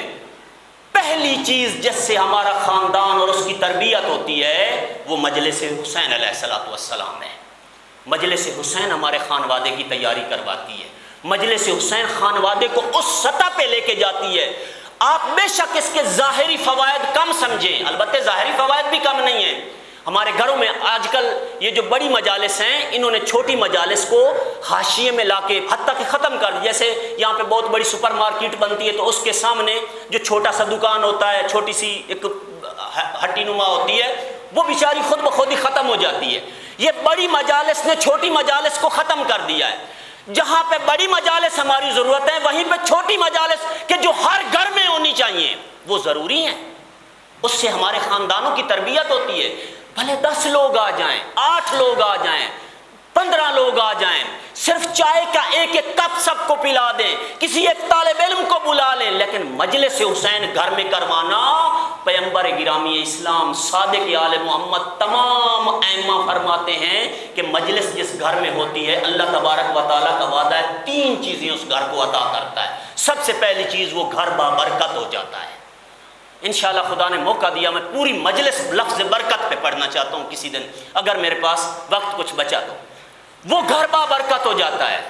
پہلی چیز جس سے ہمارا خاندان اور اس کی تربیت ہوتی ہے وہ مجلس حسین علیہ السلام ہے۔ مجلس حسین ہمارے خانوادے کی تیاری کرواتی ہے۔ مجلس حسین خانوادے کو اس سطح پہ لے کے جاتی ہے۔ آپ بے شک اس کے ظاہری فوائد کم سمجھیں، البتہ ظاہری فوائد بھی کم نہیں ہیں۔ ہمارے گھروں میں آج کل یہ جو بڑی مجالس ہیں، انہوں نے چھوٹی مجالس کو حاشیے میں لا کے حتیٰ کہ ختم کر دیا۔ جیسے یہاں پہ بہت بڑی سپر مارکیٹ بنتی ہے تو اس کے سامنے جو چھوٹا سا دکان ہوتا ہے، چھوٹی سی ایک ہٹی نما ہوتی ہے، وہ بیچاری خود بخود ہی ختم ہو جاتی ہے۔ یہ بڑی مجالس نے چھوٹی مجالس کو ختم کر دیا ہے۔ جہاں پہ بڑی مجالس ہماری ضرورت ہے، وہیں پہ چھوٹی مجالس کہ جو ہر گھر میں ہونی چاہیے وہ ضروری ہیں۔ اس سے ہمارے خاندانوں کی تربیت ہوتی ہے۔ بھلے 10 لوگ آ جائیں، 8 لوگ آ جائیں، 15 لوگ آ جائیں، صرف چائے کا ایک کپ سب کو پلا دیں، کسی ایک طالب علم کو بلا لیں، لیکن مجلس حسین گھر میں کروانا، پیغمبر گرامی اسلام صادق آل محمد تمام ائمہ فرماتے ہیں کہ مجلس جس گھر میں ہوتی ہے، اللہ تبارک و تعالیٰ کا وعدہ ہے 3 چیزیں اس گھر کو عطا کرتا ہے۔ سب سے پہلی چیز، وہ گھر بابرکت ہو جاتا ہے۔ انشاءاللہ خدا نے موقع دیا، میں پوری مجلس لفظ برکت پہ پڑھنا چاہتا ہوں کسی دن، اگر میرے پاس وقت کچھ بچا تو۔ وہ گھر بابرکت ہو جاتا ہے۔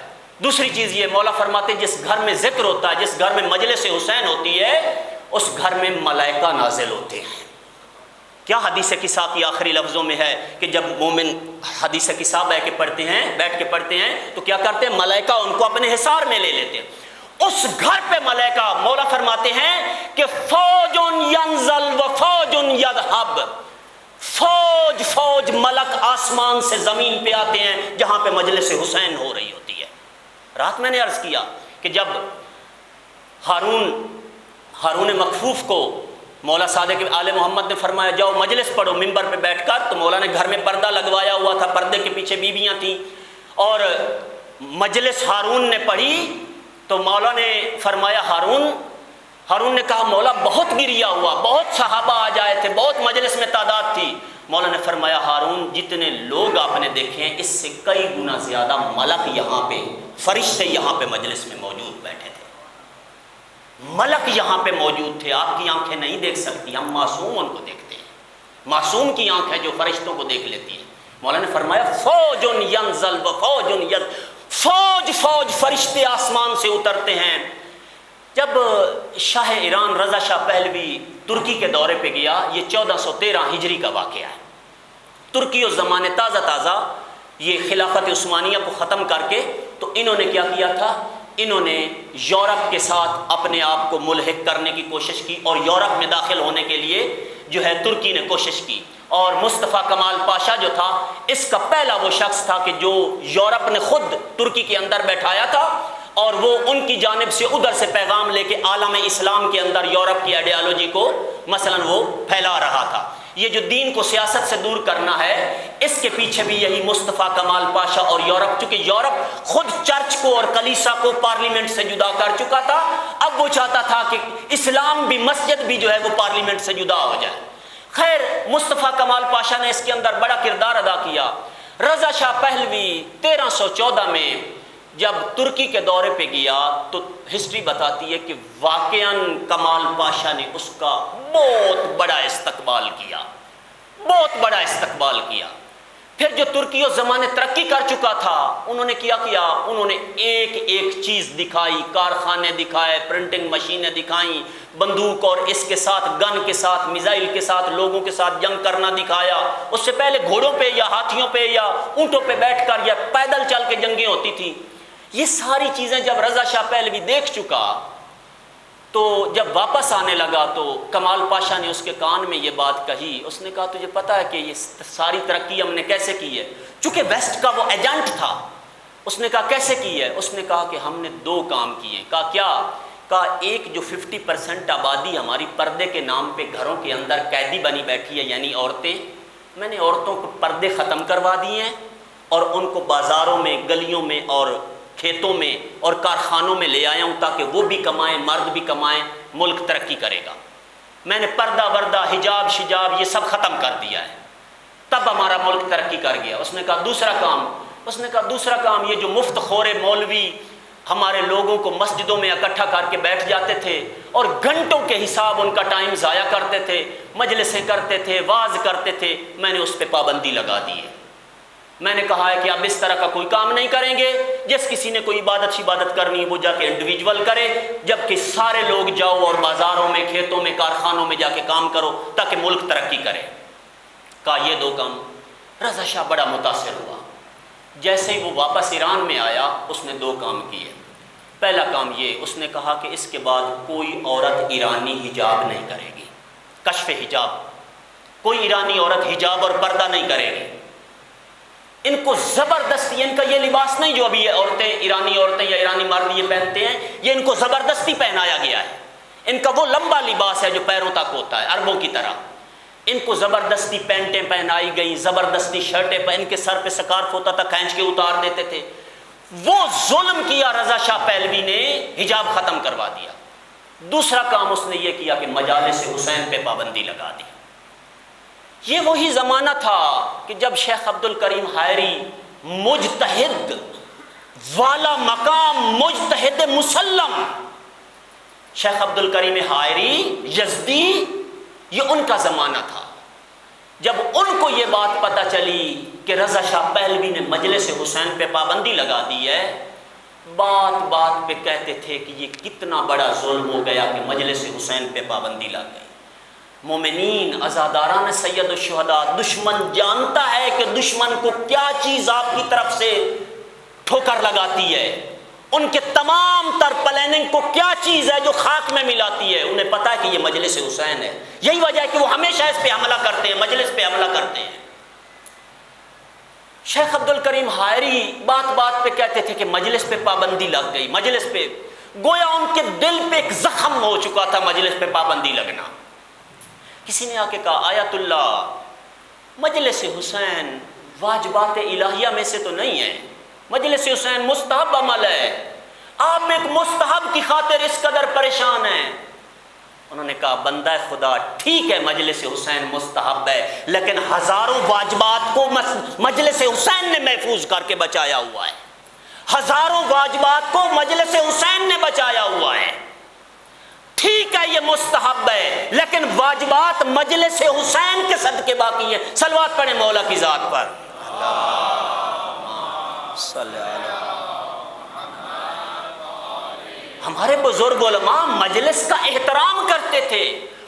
دوسری چیز یہ، مولا فرماتے ہیں جس گھر میں ذکر ہوتا ہے، جس گھر میں مجلس حسین ہوتی ہے، اس گھر میں ملائکہ نازل ہوتے ہیں۔ کیا حدیث قصہ کی آخری لفظوں میں ہے کہ جب مومن حدیث قصہ بیٹھ کے پڑھتے ہیں تو کیا کرتے ہیں؟ ملائکہ ان کو اپنے حصار میں لے لیتے ہیں۔ اس گھر پہ ملائکہ، مولا فرماتے ہیں کہ فوج ینزل و فوج یذهب، فوج ملک آسمان سے زمین پہ آتے ہیں جہاں پہ مجلس حسین ہو رہی ہوتی ہے۔ رات میں نے عرض کیا کہ جب ہارون مکفوف کو مولا صادق آل محمد نے فرمایا جاؤ مجلس پڑھو ممبر پہ بیٹھ کر، تو مولا نے گھر میں پردہ لگوایا ہوا تھا، پردے کے پیچھے بیویاں تھیں، اور مجلس ہارون نے پڑھی تو مولا نے فرمایا ہارون نے کہا مولا بہت گریا ہوا، بہت صحابہ آ جائے تھے، بہت مجلس میں تعداد تھی۔ مولا نے فرمایا ہارون جتنے لوگ آپ نے دیکھے ہیں اس سے کئی گنا زیادہ ملک یہاں پہ، فرشتے یہاں پہ مجلس میں موجود بیٹھے تھے، ملک یہاں پہ موجود تھے۔ آپ کی آنکھیں نہیں دیکھ سکتی، ہم معصوم ان کو دیکھتے ہیں، معصوم کی آنکھ ہے جو فرشتوں کو دیکھ لیتی ہے۔ مولا نے فرمایا فوج ینزل و فوج فوج فوج فرشتے آسمان سے اترتے ہیں۔ جب شاہ ایران رضا شاہ پہلوی ترکی کے دورے پہ گیا، یہ 1413 ہجری کا واقعہ ہے۔ ترکی اس زمانے تازہ تازہ یہ خلافت عثمانیہ کو ختم کر کے تو انہوں نے کیا کیا تھا، انہوں نے یورپ کے ساتھ اپنے آپ کو ملحق کرنے کی کوشش کی، اور یورپ میں داخل ہونے کے لیے جو ہے ترکی نے کوشش کی۔ اور مصطفیٰ کمال پاشا جو تھا، اس کا پہلا وہ شخص تھا کہ جو یورپ نے خود ترکی کے اندر بیٹھایا تھا، اور وہ ان کی جانب سے ادھر سے پیغام لے کے عالم اسلام کے اندر یورپ کی آئیڈیالوجی کو مثلاً وہ پھیلا رہا تھا۔ یہ جو دین کو سیاست سے دور کرنا ہے، اس کے پیچھے بھی یہی مصطفیٰ کمال پاشا اور یورپ، چونکہ یورپ خود چرچ کو اور کلیسا کو پارلیمنٹ سے جدا کر چکا تھا، اب وہ چاہتا تھا کہ اسلام بھی، مسجد بھی جو ہے وہ پارلیمنٹ سے جدا ہو جائے۔ خیر، مصطفیٰ کمال پاشا نے اس کے اندر بڑا کردار ادا کیا۔ رضا شاہ پہلوی 1314 میں جب ترکی کے دورے پہ گیا تو ہسٹری بتاتی ہے کہ واقعاً کمال پاشا نے اس کا بہت بڑا استقبال کیا، بہت بڑا استقبال کیا۔ پھر جو ترکی اس زمانے ترقی کر چکا تھا، انہوں نے کیا کیا، انہوں نے ایک ایک چیز دکھائی، کارخانے دکھائے، پرنٹنگ مشینیں دکھائیں، بندوق اور اس کے ساتھ گن کے ساتھ، میزائل کے ساتھ لوگوں کے ساتھ جنگ کرنا دکھایا۔ اس سے پہلے گھوڑوں پہ یا ہاتھیوں پہ یا اونٹوں پہ بیٹھ کر یا پیدل چل کے جنگیں ہوتی تھی۔ یہ ساری چیزیں جب رضا شاہ پہلوی دیکھ چکا تو جب واپس آنے لگا تو کمال پاشا نے اس کے کان میں یہ بات کہی۔ اس نے کہا تجھے پتہ ہے کہ یہ ساری ترقی ہم نے کیسے کی ہے؟ چونکہ ویسٹ کا وہ ایجنٹ تھا، اس نے کہا کیسے کی ہے؟ اس نے کہا کہ ہم نے 2 کام کیے۔ کہا کیا؟ کہا ایک جو 50% آبادی ہماری پردے کے نام پہ گھروں کے اندر قیدی بنی بیٹھی ہے، یعنی عورتیں، میں نے عورتوں کو پردے ختم کروا دیے ہیں اور ان کو بازاروں میں، گلیوں میں اور کھیتوں میں اور کارخانوں میں لے آیا ہوں تاکہ وہ بھی کمائیں، مرد بھی کمائیں، ملک ترقی کرے گا۔ میں نے پردہ وردہ، حجاب شجاب یہ سب ختم کر دیا ہے، تب ہمارا ملک ترقی کر گیا۔ اس نے کہا دوسرا کام، اس نے کہا دوسرا کام، یہ جو مفت خور مولوی ہمارے لوگوں کو مسجدوں میں اکٹھا کر کے بیٹھ جاتے تھے اور گھنٹوں کے حساب ان کا ٹائم ضائع کرتے تھے، مجلسیں کرتے تھے، واعظ کرتے تھے، میں نے اس پہ پابندی لگا دی ہے۔ میں نے کہا ہے کہ آپ اس طرح کا کوئی کام نہیں کریں گے، جس کسی نے کوئی عبادت کرنی ہے وہ جا کے انڈیویجول کرے، جبکہ سارے لوگ جاؤ اور بازاروں میں، کھیتوں میں، کارخانوں میں جا کے کام کرو تاکہ ملک ترقی کرے۔ کہا یہ 2 کام۔ رضا شاہ بڑا متاثر ہوا۔ جیسے ہی وہ واپس ایران میں آیا، اس نے 2 کام کیے۔ پہلا کام یہ، اس نے کہا کہ اس کے بعد کوئی عورت ایرانی حجاب نہیں کرے گی، کشف حجاب، کوئی ایرانی عورت حجاب اور پردہ نہیں کرے گی۔ ان کو زبردستی، ان کا یہ لباس نہیں جو ابھی یہ عورتیں، ایرانی عورتیں یا ایرانی مرد یہ پہنتے ہیں، یہ ان کو زبردستی پہنایا گیا ہے۔ ان کا وہ لمبا لباس ہے جو پیروں تک ہوتا ہے، عربوں کی طرح۔ ان کو زبردستی پینٹیں پہنائی گئیں، زبردستی شرٹیں، ان کے سر پہ سکارف ہوتا تھا، کھینچ کے اتار دیتے تھے۔ وہ ظلم کیا رضا شاہ پہلوی نے، حجاب ختم کروا دیا۔ دوسرا کام اس نے یہ کیا کہ مجالس حسین پہ پابندی لگا دی۔ یہ وہی زمانہ تھا کہ جب شیخ عبد الکریم حائری، مجتہد والا مقام، مجتہد مسلم، شیخ عبد الکریم حائری یزدی، یہ ان کا زمانہ تھا۔ جب ان کو یہ بات پتہ چلی کہ رضا شاہ پہلوی نے مجلس حسین پہ پابندی لگا دی ہے، بات بات پہ کہتے تھے کہ یہ کتنا بڑا ظلم ہو گیا کہ مجلس حسین پہ پابندی لگ گئی۔ مومنین، عزاداران سید الشہداء، دشمن جانتا ہے کہ دشمن کو کیا چیز آپ کی طرف سے ٹھوکر لگاتی ہے، ان کے تمام تر پلاننگ کو کیا چیز ہے جو خاک میں ملاتی ہے۔ انہیں پتا ہے کہ یہ مجلس حسین ہے، یہی وجہ ہے کہ وہ ہمیشہ اس پہ حملہ کرتے ہیں، مجلس پہ حملہ کرتے ہیں۔ شیخ عبد الکریم حائری بات بات پہ کہتے تھے کہ مجلس پہ پابندی لگ گئی، مجلس پہ، گویا ان کے دل پہ ایک زخم ہو چکا تھا مجلس پہ پابندی لگنا۔ کسی نے آ کے کہا آیت اللہ، مجلس حسین واجبات الہیہ میں سے تو نہیں ہے، مجلس حسین مستحب عمل ہے، آپ ایک مستحب کی خاطر اس قدر پریشان ہیں۔ انہوں نے کہا بندہ خدا، ٹھیک ہے مجلس حسین مستحب ہے، لیکن ہزاروں واجبات کو مجلس حسین نے محفوظ کر کے بچایا ہوا ہے، ہزاروں واجبات کو مجلس حسین نے بچایا ہوا ہے۔ ٹھیک ہے یہ مستحب ہے، لیکن واجبات مجلس حسین کے صدقے باقی ہیں۔ صلوات پڑھیں مولا کی ذات پر، اللہم صلی علی ہمارے بزرگ علماء مجلس کا احترام کرتے تھے،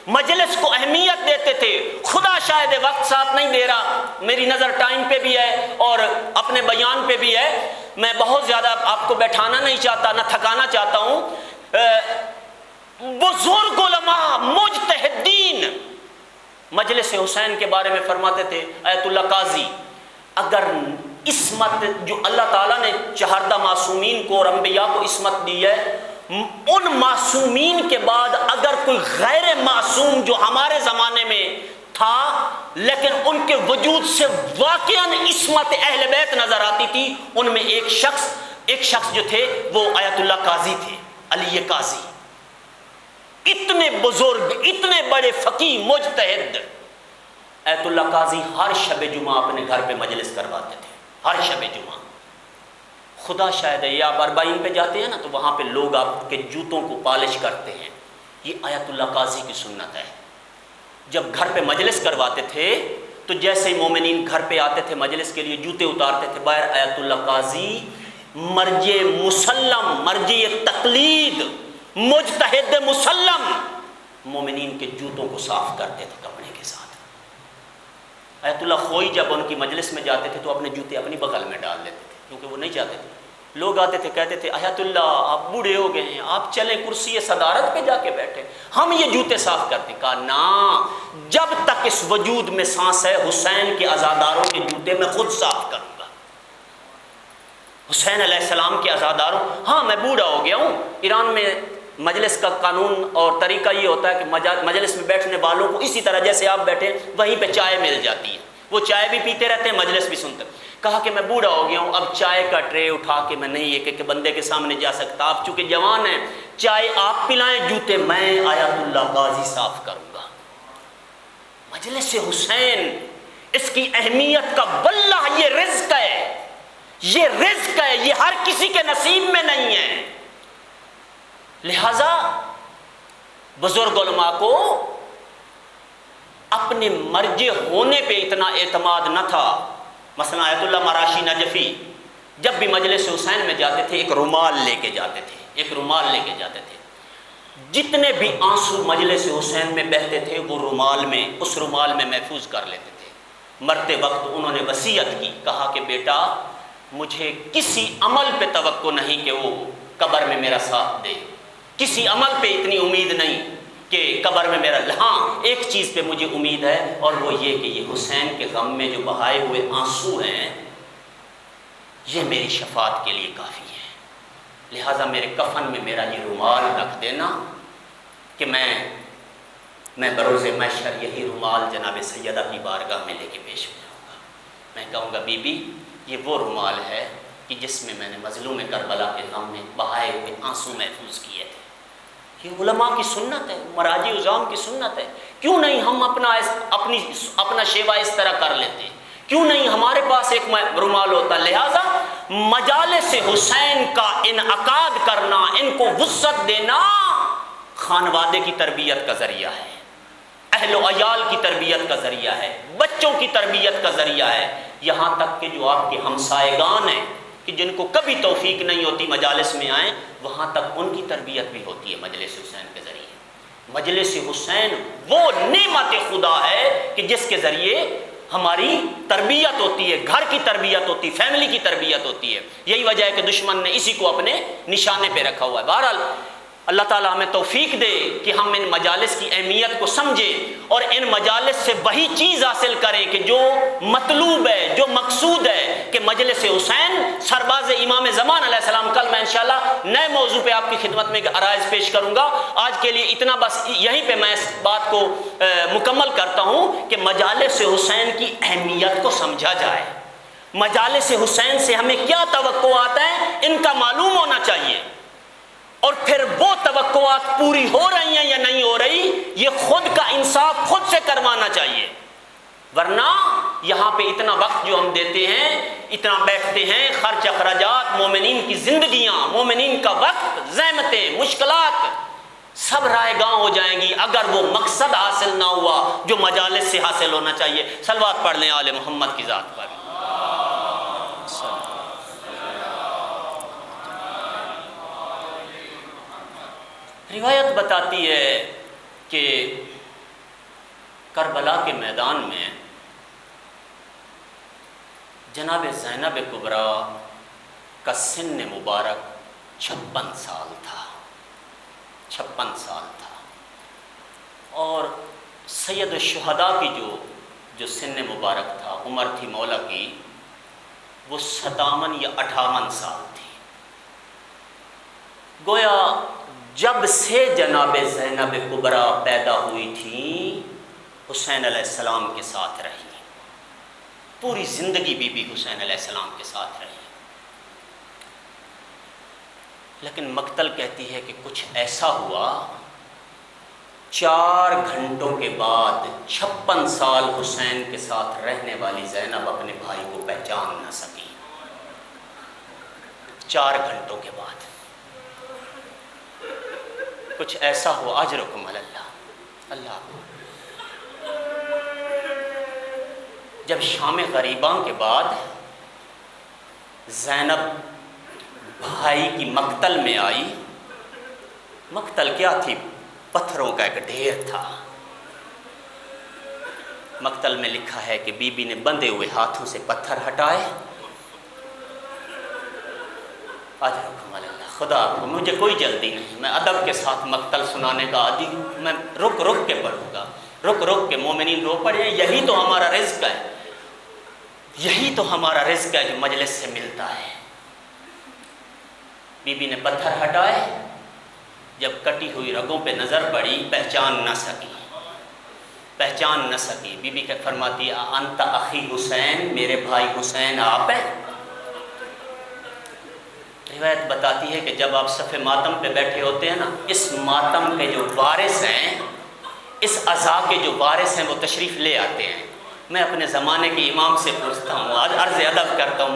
مجلس کو اہمیت دیتے تھے۔ خدا شاید وقت ساتھ نہیں دے رہا، میری نظر ٹائم پہ بھی ہے اور اپنے بیان پہ بھی ہے، میں بہت زیادہ آپ کو بیٹھانا نہیں چاہتا، نہ تھکانا چاہتا ہوں۔ بزرگ علماء مجتہدین مجلس حسین کے بارے میں فرماتے تھے، آیت اللہ قاضی، اگر عصمت جو اللہ تعالیٰ نے 14 معصومین کو اور انبیاء کو عصمت دی ہے، ان معصومین کے بعد اگر کوئی غیر معصوم جو ہمارے زمانے میں تھا لیکن ان کے وجود سے واقعاً عصمت اہل بیت نظر آتی تھی، ان میں ایک شخص جو تھے وہ آیت اللہ قاضی تھے، علی قاضی۔ اتنے بزرگ، اتنے بڑے فقیہ مجتہد، آیت اللہ قاضی ہر شب جمعہ اپنے گھر پہ مجلس کرواتے تھے، ہر شب جمعہ۔ خدا شاید ہے، یہ آپ اربعین پہ جاتے ہیں نا تو وہاں پہ لوگ آپ کے جوتوں کو پالش کرتے ہیں، یہ آیت اللہ قاضی کی سنت ہے۔ جب گھر پہ مجلس کرواتے تھے تو جیسے ہی مومنین گھر پہ آتے تھے مجلس کے لیے جوتے اتارتے تھے، باہر آیت اللہ قاضی مرجع مسلم، مرجع تقلید، مجتہد مسلم، مومنین کے جوتوں کو صاف کرتے تھے کپڑے کے ساتھ۔ آیت اللہ خوئی جب ان کی مجلس میں جاتے تھے تو اپنے جوتے اپنی بغل میں ڈال دیتے تھے، کیونکہ وہ نہیں چاہتے تھے۔ لوگ آتے تھے کہتے تھے آیت اللہ آپ بوڑھے ہو گئے ہیں، آپ چلیں کرسی صدارت پہ جا کے بیٹھے، ہم یہ جوتے صاف کرتے ہیں۔ کہا نا، جب تک اس وجود میں سانس ہے حسین کے عزاداروں کے جوتے میں خود صاف کروں گا۔ حسین علیہ السلام کے عزاداروں، ہاں میں بوڑھا ہو گیا ہوں، ایران میں مجلس کا قانون اور طریقہ یہ ہوتا ہے کہ مجلس میں بیٹھنے والوں کو اسی طرح جیسے آپ بیٹھے وہیں پہ چائے مل جاتی ہے، وہ چائے بھی پیتے رہتے ہیں، مجلس بھی سنتے ہیں۔ کہا کہ میں بوڑھا ہو گیا ہوں، اب چائے کا ٹرے اٹھا کے میں نہیں ایک ایک بندے کے سامنے جا سکتا، آپ چونکہ جوان ہیں، چائے آپ پلائیں، جوتے میں آیت اللہ قاضی صاف کروں گا۔ مجلس حسین، اس کی اہمیت کا واللہ یہ رزق ہے، یہ رزق ہے، یہ ہر کسی کے نصیب میں نہیں ہے۔ لہذا بزرگ علماء کو اپنے مرجع ہونے پہ اتنا اعتماد نہ تھا۔ مثلا آیت اللہ مراشی نجفی جب بھی مجلس حسین میں جاتے تھے ایک رومال لے کے جاتے تھے، ایک رومال لے کے جاتے تھے، جتنے بھی آنسو مجلس حسین میں بہتے تھے وہ رومال میں، اس رومال میں محفوظ کر لیتے تھے۔ مرتے وقت انہوں نے وصیت کی، کہا کہ بیٹا مجھے کسی عمل پہ توقع نہیں کہ وہ قبر میں میرا ساتھ دے، کسی عمل پہ اتنی امید نہیں کہ قبر میں میرا، ہاں ایک چیز پہ مجھے امید ہے اور وہ یہ کہ یہ حسین کے غم میں جو بہائے ہوئے آنسو ہیں یہ میری شفاعت کے لیے کافی ہے، لہٰذا میرے کفن میں میرا یہ رومال رکھ دینا کہ میں بروز محشر یہی رومال جناب سیدہ کی بارگاہ میں لے کے پیش ہو جاؤں گا۔ میں کہوں گا بی بی یہ وہ رومال ہے کہ جس میں میں نے مظلوم کربلا کے غم میں بہائے ہوئے آنسو محفوظ کیے تھے۔ یہ علماء کی سنت ہے، مراجع عظام کی سنت ہے، کیوں نہیں ہم اپنا شیوا اس طرح کر لیتے، کیوں نہیں ہمارے پاس ایک رومال ہوتا۔ لہذا مجالس حسین کا انعقاد کرنا، ان کو وسعت دینا خانوادے کی تربیت کا ذریعہ ہے، اہل و عیال کی تربیت کا ذریعہ ہے، بچوں کی تربیت کا ذریعہ ہے، یہاں تک کہ جو آپ کے ہمسائیگان ہیں کہ جن کو کبھی توفیق نہیں ہوتی مجالس میں آئیں، وہاں تک ان کی تربیت بھی ہوتی ہے مجلس حسین کے ذریعے۔ مجلس حسین وہ نعمت خدا ہے کہ جس کے ذریعے ہماری تربیت ہوتی ہے، گھر کی تربیت ہوتی ہے، فیملی کی تربیت ہوتی ہے۔ یہی وجہ ہے کہ دشمن نے اسی کو اپنے نشانے پہ رکھا ہوا ہے۔ بہرحال اللہ تعالیٰ ہمیں توفیق دے کہ ہم ان مجالس کی اہمیت کو سمجھیں اور ان مجالس سے وہی چیز حاصل کریں کہ جو مطلوب ہے، جو مقصود ہے، کہ مجلس حسین سرباز امام زمان علیہ السلام۔ کل میں انشاءاللہ نئے موضوع پہ آپ کی خدمت میں عرائض پیش کروں گا، آج کے لیے اتنا بس، یہیں پہ میں اس بات کو مکمل کرتا ہوں کہ مجالس حسین کی اہمیت کو سمجھا جائے، مجالس حسین سے ہمیں کیا توقعات ہیں ان کا معلوم ہونا چاہیے، اور پھر وہ توقعات پوری ہو رہی ہیں یا نہیں ہو رہی یہ خود کا انصاف خود سے کروانا چاہیے۔ ورنہ یہاں پہ اتنا وقت جو ہم دیتے ہیں، اتنا بیٹھتے ہیں، خرچ اخراجات، مومنین کی زندگیاں، مومنین کا وقت، زحمتیں، مشکلات سب رائے گاں ہو جائیں گی اگر وہ مقصد حاصل نہ ہوا جو مجالس سے حاصل ہونا چاہیے۔ صلوات پڑھ لیں آل محمد کی ذات پر۔ روایت بتاتی ہے کہ کربلا کے میدان میں جناب زینب کبریٰ کا سن مبارک 56 سال تھا، 56 سال تھا، اور سید الشہداء کی جو سن مبارک تھا، عمر تھی مولا کی، وہ 57 یا 58 سال تھی۔ گویا جب سے جناب زینب کبریٰ پیدا ہوئی تھی حسین علیہ السلام کے ساتھ رہی، پوری زندگی بی بی حسین علیہ السلام کے ساتھ رہی، لیکن مقتل کہتی ہے کہ کچھ ایسا ہوا 4 گھنٹوں کے بعد 56 سال حسین کے ساتھ رہنے والی زینب اپنے بھائی کو پہچان نہ سکی۔ 4 گھنٹوں کے بعد کچھ ایسا ہوا، اجرکم علی اللہ، اللہ جب شام غریباں کے بعد زینب بھائی کی مقتل میں آئی، مقتل کیا تھی؟ پتھروں کا ایک ڈھیر تھا۔ مقتل میں لکھا ہے کہ بی بی نے بندھے ہوئے ہاتھوں سے پتھر ہٹائے۔ اجرکم علی اللہ، خدا کو مجھے کوئی جلدی نہیں، میں ادب کے ساتھ مقتل سنانے کا عادی ہوں، میں رک رک کے پڑھوں گا، رک رک کے مومنین رو پڑے، یہی تو ہمارا رزق ہے، یہی تو ہمارا رزق ہے جو مجلس سے ملتا ہے۔ بی بی نے پتھر ہٹائے، جب کٹی ہوئی رگوں پہ نظر پڑی پہچان نہ سکی، پہچان نہ سکی۔ بی بی کہ فرماتی ہے انت اخی حسین، میرے بھائی حسین آپ ہیں؟ روایت بتاتی ہے کہ جب آپ صف ماتم پہ بیٹھے ہوتے ہیں نا، اس ماتم کے جو وارث ہیں، اس عزا کے جو وارث ہیں وہ تشریف لے آتے ہیں۔ میں اپنے زمانے کے امام سے پوچھتا ہوں، آج عرض ادب کرتا ہوں،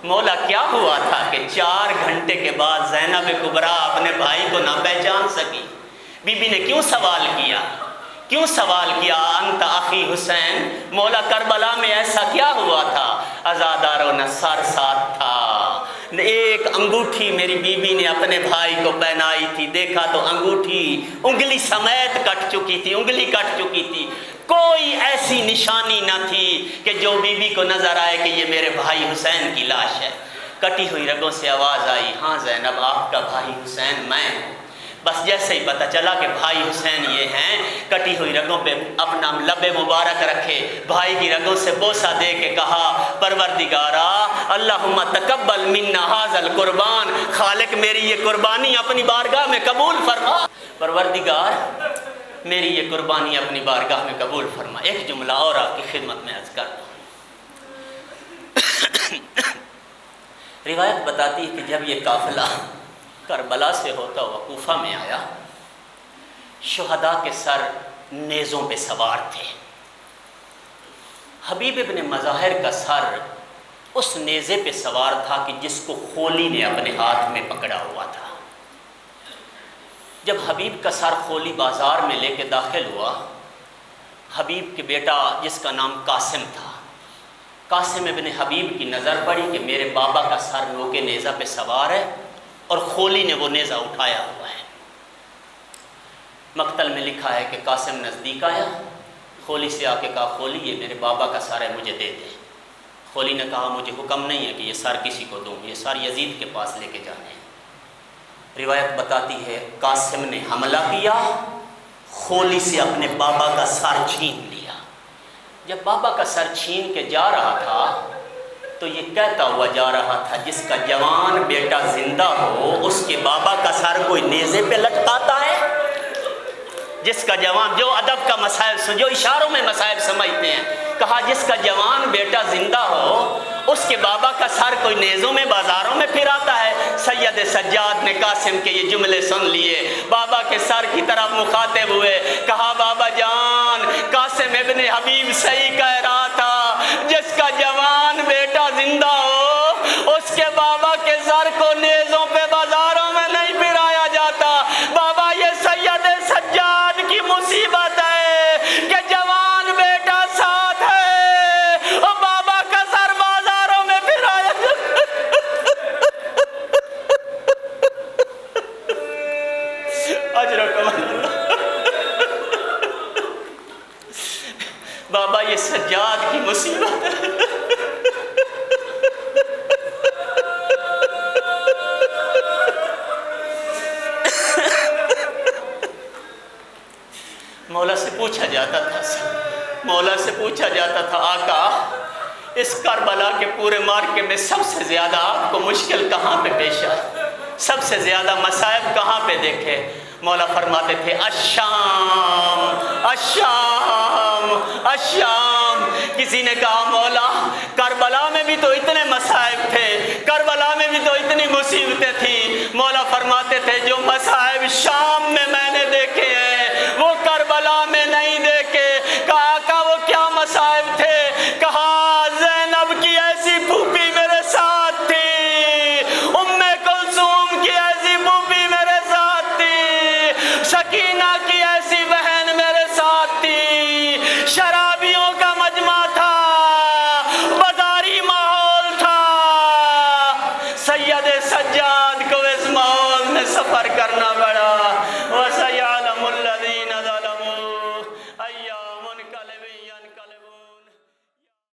مولا کیا ہوا تھا کہ 4 گھنٹے کے بعد زینب کبریٰ اپنے بھائی کو نہ پہچان سکی؟ بی بی نے کیوں سوال کیا؟ کیوں سوال کیا انت اخی حسین؟ مولا کربلا میں ایسا کیا ہوا تھا؟ عزاداروں نے سر ساتھ تھا، ایک انگوٹھی میری بی بی نے اپنے بھائی کو پہنائی تھی، دیکھا تو انگوٹھی انگلی سمیت کٹ چکی تھی، انگلی کٹ چکی تھی، کوئی ایسی نشانی نہ تھی کہ جو بی بی کو نظر آئے کہ یہ میرے بھائی حسین کی لاش ہے۔ کٹی ہوئی رگوں سے آواز آئی، ہاں زینب آپ کا بھائی حسین میں ہوں۔ بس جیسے ہی پتہ چلا کہ بھائی حسین یہ ہیں، کٹی ہوئی رگوں پہ اپنا لب مبارک رکھے، بھائی کی رگوں سے بوسہ دے کے کہا پروردگارا اللہم تقبل منا ھذا القربان، خالق میری یہ قربانی اپنی بارگاہ میں قبول فرما، پروردگار میری یہ قربانی اپنی بارگاہ میں قبول فرما۔ ایک جملہ اور آپ کی خدمت میں عرض کرتا ہوں۔ روایت بتاتی ہے کہ جب یہ قافلہ کربلا سے ہوتا ہوا کوفہ میں آیا، شہداء کے سر نیزوں پہ سوار تھے۔ حبیب ابن مظاہر کا سر اس نیزے پہ سوار تھا کہ جس کو خولی نے اپنے ہاتھ میں پکڑا ہوا تھا۔ جب حبیب کا سر خولی بازار میں لے کے داخل ہوا، حبیب کے بیٹا جس کا نام قاسم تھا، قاسم ابن حبیب کی نظر پڑی کہ میرے بابا کا سر نوکے نیزہ پہ سوار ہے اور خولی نے وہ نیزہ اٹھایا ہوا ہے۔ مقتل میں لکھا ہے کہ قاسم نزدیک آیا، خولی سے آ کے کہا خولی یہ میرے بابا کا سر ہے، مجھے دے دے۔ خولی نے کہا مجھے حکم نہیں ہے کہ یہ سر کسی کو دوں، یہ سر یزید کے پاس لے کے جانے ہیں۔ روایت بتاتی ہے قاسم نے حملہ کیا، خولی سے اپنے بابا کا سر چھین لیا۔ جب بابا کا سر چھین کے جا رہا تھا تو یہ کہتا ہوا جا رہا تھا جس کا جوان بیٹا زندہ ہو اس کے بابا کا سر کوئی نیزے پہ لٹکاتا ہے؟ جس کا جوان، جو ادب کا مسائل، جو اشاروں میں مسائل سمجھتے ہیں، کہا جس کا جوان بیٹا زندہ ہو اس کے بابا کا سر کوئی نیزوں میں بازاروں میں پھراتا ہے۔ سید سجاد نے قاسم کے یہ جملے سن لیے، بابا کے سر کی طرف مخاطب ہوئے، کہا بابا جان قاسم ابن حبیب صحیح کہہ رہا تھا، جس کا جوان بیٹا زندہ ہو اس کے بابا کے سر کو نیزوں پہ بازاروں میں نہیں پھرایا جاتا۔ بابا یہ سید سجاد کی مصیبت ہے کہ جوان بیٹا ساتھ ہے اور بابا کا سر بازاروں میں پھرایا جاتا۔ جاتا تھا، مولا سے پوچھا جاتا تھا آقا اس کربلا کے پورے مارکے میں سب سے زیادہ آپ کو مشکل کہاں پہ پیش آئی، سب سے زیادہ مصائب کہاں پہ دیکھے؟ مولا فرماتے تھے الشام الشام الشام۔ کسی نے کہا مولا کربلا میں بھی تو اتنے مصائب تھے، کربلا میں بھی تو اتنی مصیبتیں تھیں۔ مولا فرماتے تھے جو مصائب شام میں میں نے دیکھے ہیں وہ کربلا میں نہیں دیکھے۔ کہا آقا وہ کیا مصائب تھے؟ کہا زینب کی ایسی پھوپھی میرے ساتھ تھی، ام کلثوم کی ایسی پھوپھی میرے ساتھ تھی، سکینہ کی ایسی بہن میرے ساتھ تھی، شرابیوں کا مجمع تھا، بازاری ماحول تھا، سید سجاد کو اس ماحول میں سفر کرنا پڑا۔